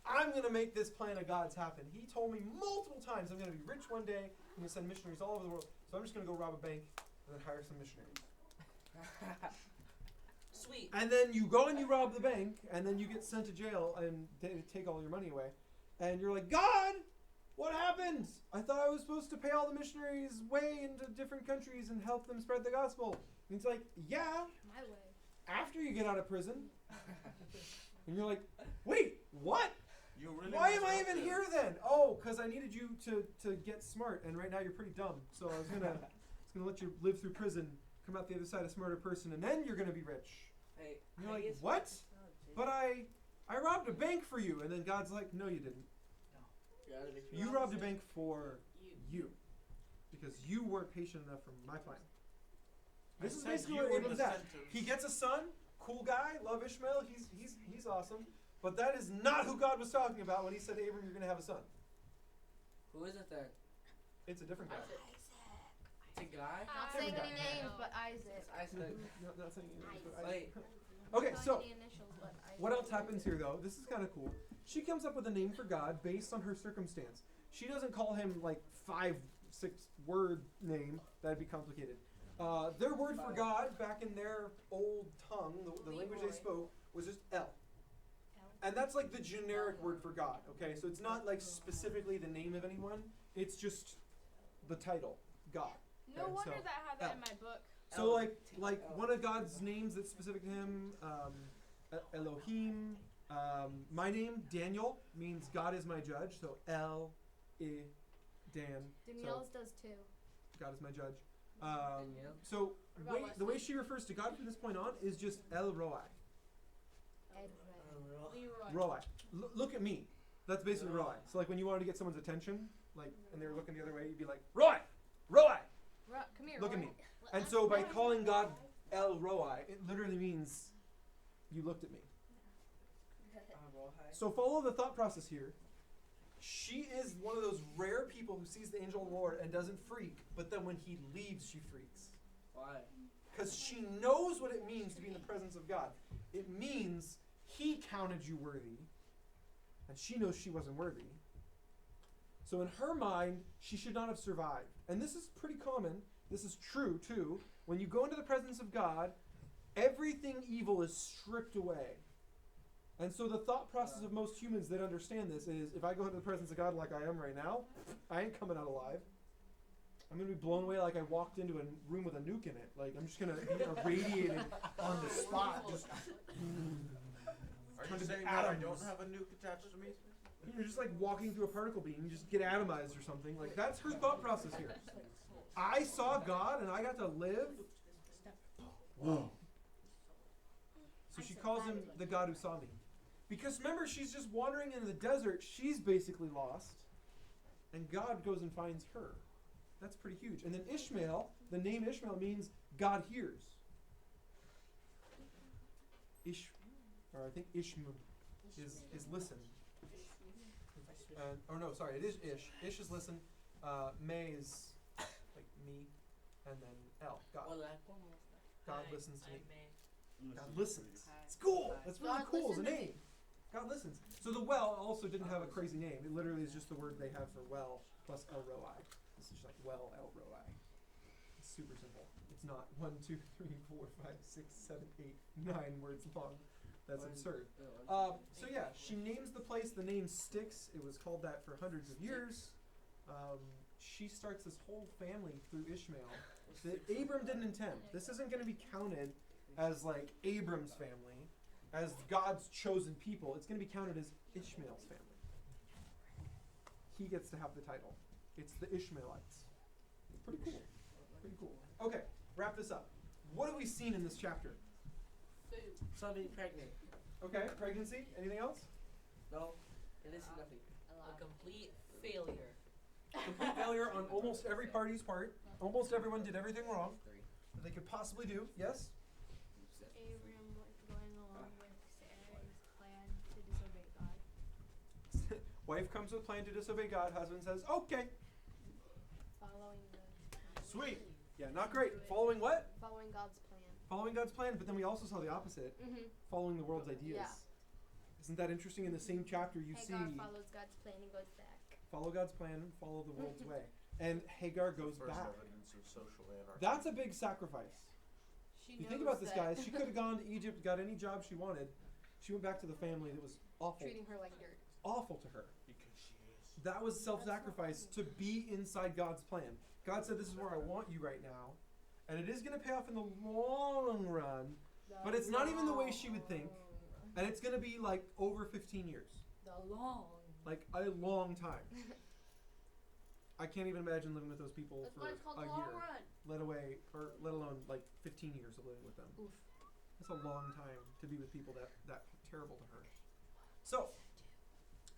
I'm going to make this plan of God's happen. He told me multiple times I'm going to be rich one day. I'm going to send missionaries all over the world. So I'm just going to go rob a bank and then hire some missionaries.
Sweet.
And then you go and you rob the bank, and then you get sent to jail, and they take all your money away. And you're like, God, what happened? I thought I was supposed to pay all the missionaries way into different countries and help them spread the gospel. And it's like, yeah,
My way.
after you get out of prison. And you're like, wait, what?
You really
Why am I
messed up
even
there.
here then? Oh, because I needed you to get smart, and right now you're pretty dumb. So I was gonna let you live through prison, come out the other side a smarter person, and then you're gonna be rich.
Hey,
And you're like, what? But I robbed a bank for you. And then God's like, no, you didn't. You robbed a bank for you. Because you weren't patient enough for my plan. This is basically what Abram's at. He gets a son, cool guy, love Ishmael, he's awesome. But that is not who God was talking about when he said to Abram, you're going to have a son.
Who is it then?
It's a different guy.
It's a guy?
Not saying any names, but Isaac.
Isaac.
Not saying any names, but
Wait.
Okay,
Not
so
any initials, but Isaac.
what else happens here, though? This is kind of cool. She comes up with a name for God based on her circumstance. She doesn't call him like 5-6 word name. That'd be complicated. Their word for God back in their old tongue, the language they spoke, was just El. And that's like the generic word for God, okay? So it's not like specifically the name of anyone. It's just the title, God.
No
And
wonder
so,
that I have that
El.
in my book.
So like one of God's names that's specific to him, Elohim. My name, Daniel, means God is my judge. So El, I, Dan.
Danielle's does too.
God is my judge. So the way she refers to God from this point on is just El Roi. Roi. Look at me. That's basically Roi. So like when you wanted to get someone's attention, like and they were looking the other way, you'd be like, Roi! Roi!
Come here,
Look at
Roy.
me. And so by calling God El Roi, it literally means you looked at me. So follow the thought process here. She is one of those rare people who sees the angel of the Lord and doesn't freak, but then when he leaves, she freaks.
Why?
Because she knows what it means to be in the presence of God. It means he counted you worthy, and she knows she wasn't worthy. So in her mind, she should not have survived. And this is pretty common. This is true, too. When you go into the presence of God, everything evil is stripped away. And so the thought process of most humans that understand this is, if I go into the presence of God like I am right now, I ain't coming out alive. I'm going to be blown away like I walked into a room with a nuke in it. Like, I'm just going to be irradiated on the spot. Just,
Are you saying that I don't have a nuke attached to me?
You're just like walking through a particle beam. You just get atomized or something. Like, that's her thought process here. I saw God and I got to live. Whoa. So she calls him the God who saw me. Because remember, she's just wandering in the desert. She's basically lost. And God goes and finds her. That's pretty huge. And then Ishmael, the name Ishmael means God hears. I think Ishmael is listen. Or no, sorry, it is Ish. Ish is listen. May is like me. And then El, God. God listens to me. God listens. It's cool. That's really cool as a name. God listens. So the well also didn't have a crazy name. It literally is just the word they have for well plus El Roi. It's just like well El Roi. It's super simple. It's not 1, 2, 3, 4, 5, 6, 7, 8, 9 words long. That's absurd. So yeah, she names the place. The name sticks. It was called that for hundreds of years. She starts this whole family through Ishmael that Abram didn't intend. This isn't going to be counted as like Abram's family, as God's chosen people. It's going to be counted as Ishmael's family. He gets to have the title. It's the Ishmaelites. Pretty cool. Pretty cool. Okay, wrap this up. What have we seen in this chapter?
Somebody pregnant.
Okay, pregnancy. Anything else?
No, it is nothing.
A complete failure.
Complete failure on almost every party's part. Almost everyone did everything wrong that they could possibly do. Yes?
Abram going along with Sarah's plan to disobey God.
Wife comes with plan to disobey God. Husband says, okay.
Following the
Sweet. Yeah, not great. Following what?
following God's plan.
Following God's plan, but then we also saw the opposite.
Mm-hmm.
Following the world's ideas.
Yeah.
Isn't that interesting? In the same chapter you
Hagar
see
follows God's plan and goes back.
follow God's plan, follow the world's way. And Hagar goes
First
back.
evidence of social anarchy.
That's a big sacrifice. You think about this, guys. She could have gone to Egypt, got any job she wanted. She went back to the family that was awful.
Treating her like dirt.
Awful to her.
Because she is.
That was self-sacrifice to be inside God's plan. God said, this is where I want you right now. And it is going to pay off in the long run. But it's not even the way she would think. And it's going to be like over 15 years.
The long.
Like a long time. I can't even imagine living with those people
That's
for
why it's called
a
long
year.
run.
Let alone like 15 years of living with them.
Oof.
That's a long time to be with people that terrible to her. So,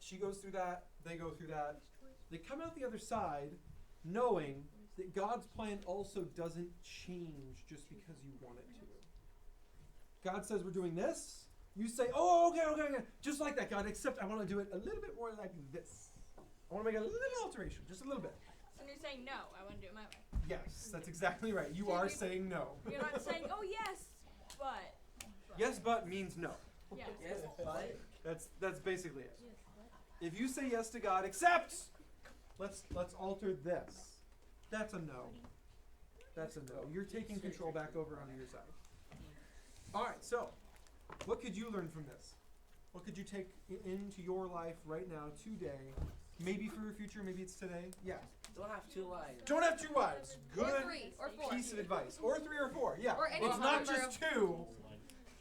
she goes through that. They go through that. They come out the other side knowing that God's plan also doesn't change just because you want it to. God says we're doing this. You say, oh, okay. Just like that, God, except I want to do it a little bit more like this. I want to make a little alteration, just a little bit.
And you're saying no, I want to do it my way.
Yes, that's exactly right. You are saying no.
You're not saying, oh yes, but.
Yes, but means no.
Yes.
Yes, but.
That's basically it. If you say yes to God, except let's alter this. That's a no. That's a no. You're taking control back over onto your side. All right. So, what could you learn from this? What could you take into your life right now, today? Maybe for your future. Maybe it's today. Yeah.
Don't have 2 wives.
Don't have 2 wives. Good
Or 3, or 4.
piece of advice. Or 3 or 4. Yeah.
Or any
it's not
number
just 2.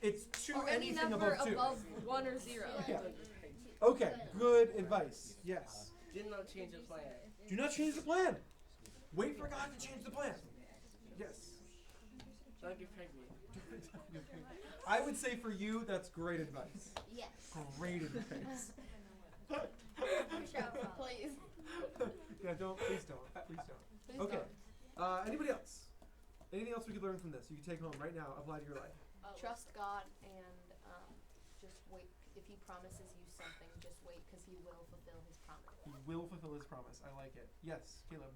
It's 2
Or any
anything
number
above 2.
above 1 or 0.
Yeah. Okay. Good advice. Yes.
Do not change the plan.
Do not change the plan. Wait for God to change the plan. Yes.
Don't get pregnant.
I would say for you, that's great advice.
Yes.
Great advice.
Please.
Yeah, please don't. Okay. Anybody else? Anything else we could learn from this? You can take home right now, apply to your life.
Trust God and just wait. If He promises you something, just wait because He will fulfill His promise.
He will fulfill His promise. I like it. Yes, Caleb.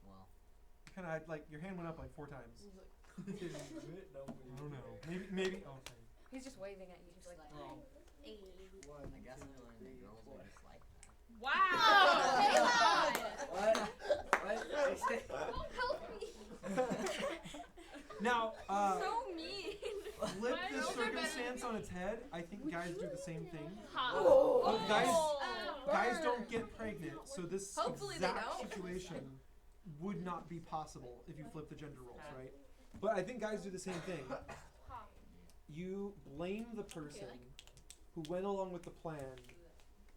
Well.
You kind of had, like, your hand went up like 4 times.
He's like,
I don't know. Maybe. Oh, okay.
He's just waving at you, just like.
I guess I learned that girls are just like that.
Wow!
What?
Help me!
Now,
So mean.
flip this circumstance on its head. I think guys do the same thing.
How?
Guys don't get pregnant, so this
Hopefully they
exact
don't.
situation would not be possible if you flip the gender roles, right? But I think guys do the same thing. You blame the person who went along with the plan,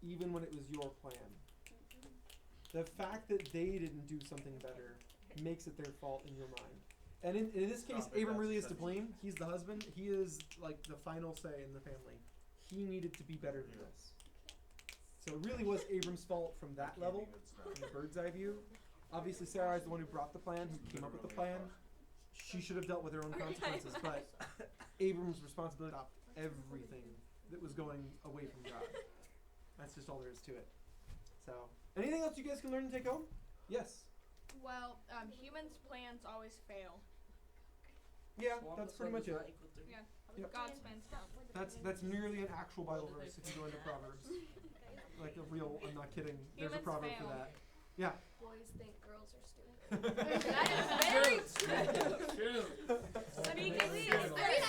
even when it was your plan. The fact that they didn't do something better makes it their fault in your mind. And in this case, Abram really is to blame. He's the husband. He is like the final say in the family. He needed to be better than this. So it really was Abram's fault from that level, from the bird's eye view. Obviously, Sarah is the one who brought the plan, who came up with the plan. She should have dealt with her own consequences, but Abram's responsibility stopped everything that was going away from God. That's just all there is to it. So, anything else you guys can learn and take home? Yes.
Well, humans' plans always fail.
Yeah, that's pretty much it.
Yeah.
Yep.
God's plans fail.
That's nearly an actual Bible verse if you go into Proverbs. Like a real, I'm not kidding. There's a
Humans
proverb
fail.
for that. Yeah.
Boys think girls are stupid.
That is very true.
True.
I mean,
I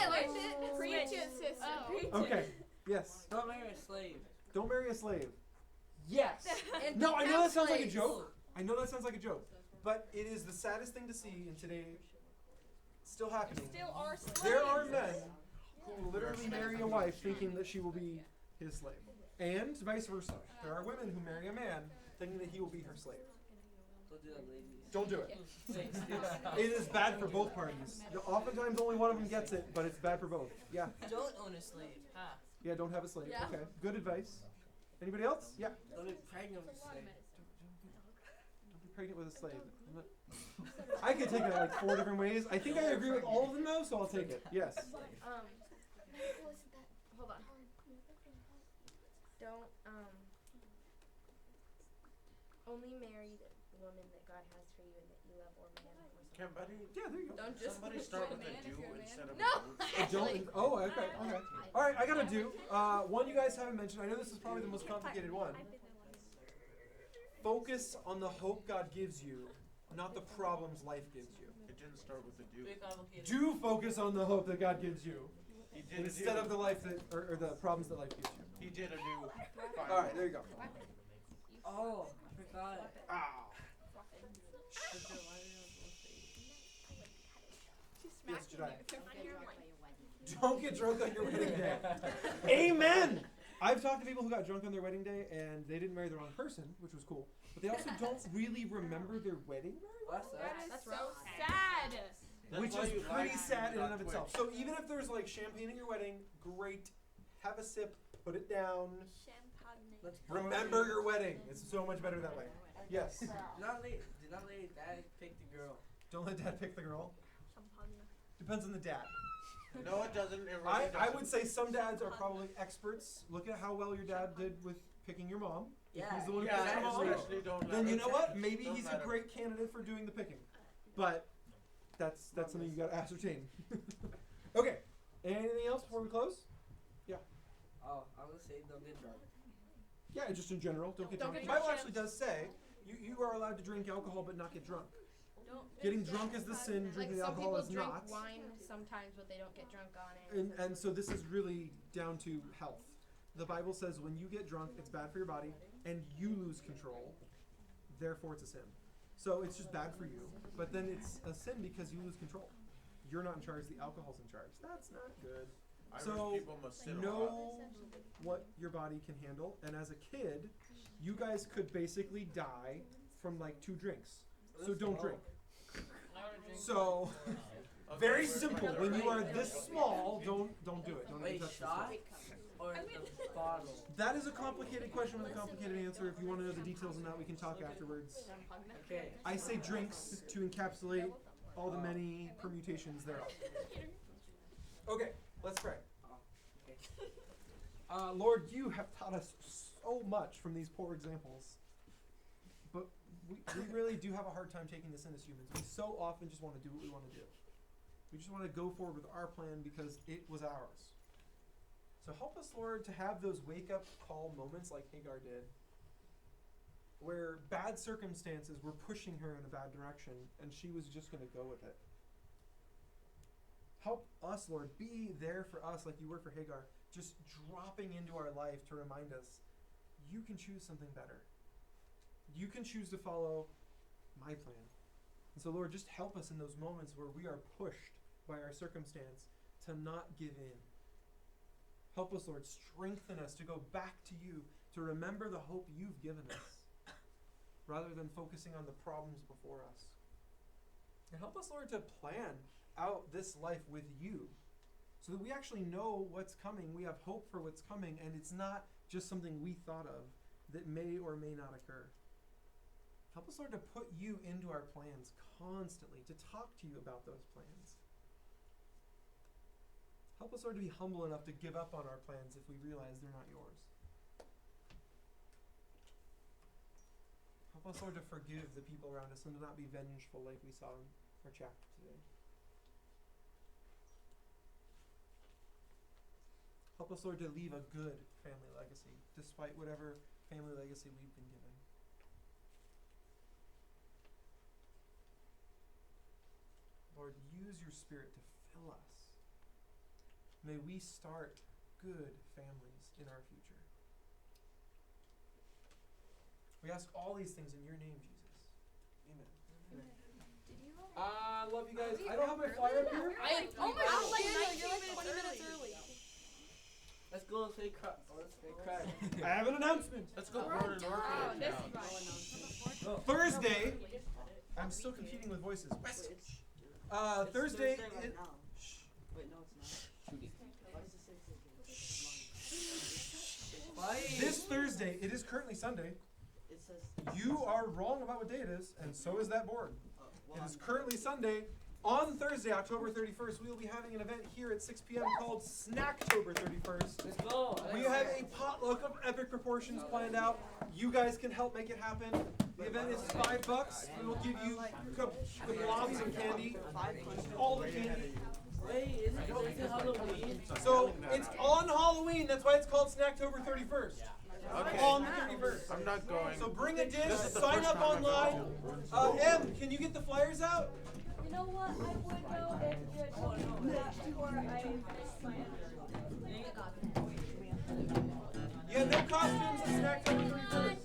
learned it.
Preach it, sister. Preach it.
Okay. Yes.
Don't marry a slave.
Don't marry a slave. Yes.
And
No, I know that sounds like a
slaves.
joke. I know that sounds like a joke. But it is the saddest thing to see in today. Still happening.
Still are slaves.
There are men who will literally marry a wife thinking that she will be his slave. And vice versa. There are women who marry a man thinking that he will be her slave.
Don't do that, ladies.
Don't do it.
Thanks.
It is bad for both parties. Oftentimes only one of them gets it, but it's bad for both. Yeah.
Don't own a slave.
Yeah, don't have a slave.
Yeah.
Okay. Good advice. Anybody else? Yeah.
Don't be pregnant with a slave.
Don't be pregnant with a slave. I could take it like 4 different ways. I think I agree with all of them though, so I'll take it. Yes.
Hold on. Don't only marry the woman that God has for you and that you love, or man or something.
Can buddy,
Yeah, there you go.
Don't just
somebody start with
man
a
if
do
you're a man.
instead of
No.
a do?
Okay. All right, I got to do. One you guys haven't mentioned. I know this is probably the most complicated one. Focus on the hope God gives you, not the problems life gives you.
It didn't start with a do.
Do focus on the hope that God gives you
He did
instead
a
of
do.
the life that, or the problems that life gives you.
He did a do.
All right, there you go.
Oh, I forgot.
Ah. Yes, Jedi. Don't get drunk on your wedding day. Amen. I've talked to people who got drunk on their wedding day and they didn't marry the wrong person, which was cool. But they also don't really remember their wedding very well.
That's so sad.
That's
Which
why
is
you
pretty
like
sad in and
on
of itself.
Twitch.
So even if there's like champagne at your wedding, great. Have a sip, put it down.
Let's
Remember your wedding. It's so much better that way. Yes.
Do not let dad pick the girl.
Don't let dad pick the girl. Depends on the dad.
No, it doesn't. It really
I
doesn't.
would say some dads are probably experts. Look at how well your dad did with picking your mom. If he's the one who
Yeah,
picked your mom,
especially don't
then
let
you
it-
know what? Maybe
don't
he's
let
a
him.
great candidate for doing the picking. But that's something you got to ascertain. Okay. Anything else before we close? Yeah.
Oh, I was gonna say don't get drunk.
Yeah, just in general, don't get
Don't
drunk.
get
The Bible
drunk.
actually does say you are allowed to drink alcohol but not get drunk.
Don't
Getting drunk is the sin,
Like
drinking
some
alcohol
people
is
drink
not.
wine sometimes, but they don't get drunk on it.
And so this is really down to health. The Bible says when you get drunk, it's bad for your body and you lose control. Therefore, it's a sin. So it's just bad for you. But then it's a sin because you lose control. You're not in charge. The alcohol's in charge. That's not good.
Irish
So
people must sit a lot.
know what your body can handle. And as a kid, you guys could basically die from like 2 drinks. So don't drink. So very
we're
simple.
fine.
When you are this small, don't do it. Don't even
Wait,
touch the
shot
stuff.
or the bottle?
That is a complicated question with a complicated answer. If you want to know the details on that, we can talk afterwards.
Okay.
I say drinks to encapsulate all the many permutations thereof. Okay, let's pray.
Okay.
Lord, you have taught us so much from these poor examples, but we really do have a hard time taking this in as humans. We so often just want to do what we want to do. We just want to go forward with our plan because it was ours. So help us, Lord, to have those wake-up call moments like Hagar did, where bad circumstances were pushing her in a bad direction, and she was just going to go with it. Help us, Lord, be there for us like you were for Hagar, just dropping into our life to remind us, you can choose something better. You can choose to follow my plan. And so, Lord, just help us in those moments where we are pushed by our circumstance to not give in. Help us, Lord, strengthen us to go back to you, to remember the hope you've given us, rather than focusing on the problems before us. And help us, Lord, to plan out this life with you, so that we actually know what's coming, we have hope for what's coming, and it's not just something we thought of that may or may not occur. Help us, Lord, to put you into our plans constantly, to talk to you about those plans. Help us, Lord, to be humble enough to give up on our plans if we realize they're not yours. Help us, Lord, to forgive the people around us and to not be vengeful like we saw in our chapter today. Help us, Lord, to leave a good family legacy, despite whatever family legacy we've been given. Lord, use your Spirit to fill us. May we start good families in our future. We ask all these things in your name, Jesus. Amen. Love you guys. I don't have my flyer up here.
Oh my god, you're like 20 minutes early.
Let's go say crack. Let's say crack.
I have an announcement.
Let's go burn an orphanage down.
Thursday, I'm still competing with voices. Thursday.
Right now. Wait, no, it's not. Why is it 6
This Thursday, it is currently Sunday.
It says.
You are wrong about what day it is, and so is that board.
Well,
It is currently Sunday. On Thursday, October 31st, we will be having an event here at 6 p.m. called Snacktober 31st.
Let's go.
We have a potluck of epic proportions planned out. You guys can help make it happen. The event is $5. We will give you globs of candy, just all the candy.
Wait, is it Halloween?
So it's on Halloween. That's why it's called Snacktober 31st.
Okay.
On the 31st.
I'm not going.
So bring a dish.
This is the
Sign
first
up
time I've
online.
gone.
Em, can you get the flyers out?
You know what? I would go if you had told me that before I missed my
You have no costumes at Snacktober 31st.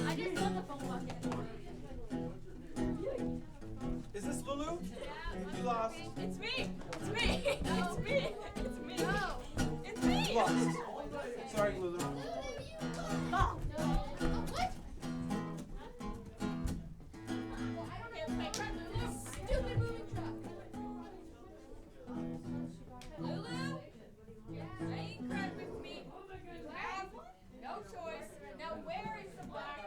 I just love the phone bucket.
Is this Lulu? You lost.
It's me! It's me! It's me! It's me! No! It's me!
You lost. Sorry, Lulu.
Oh. Stupid moving truck. Lulu? Ain't crack with me.
No choice. Now where is the black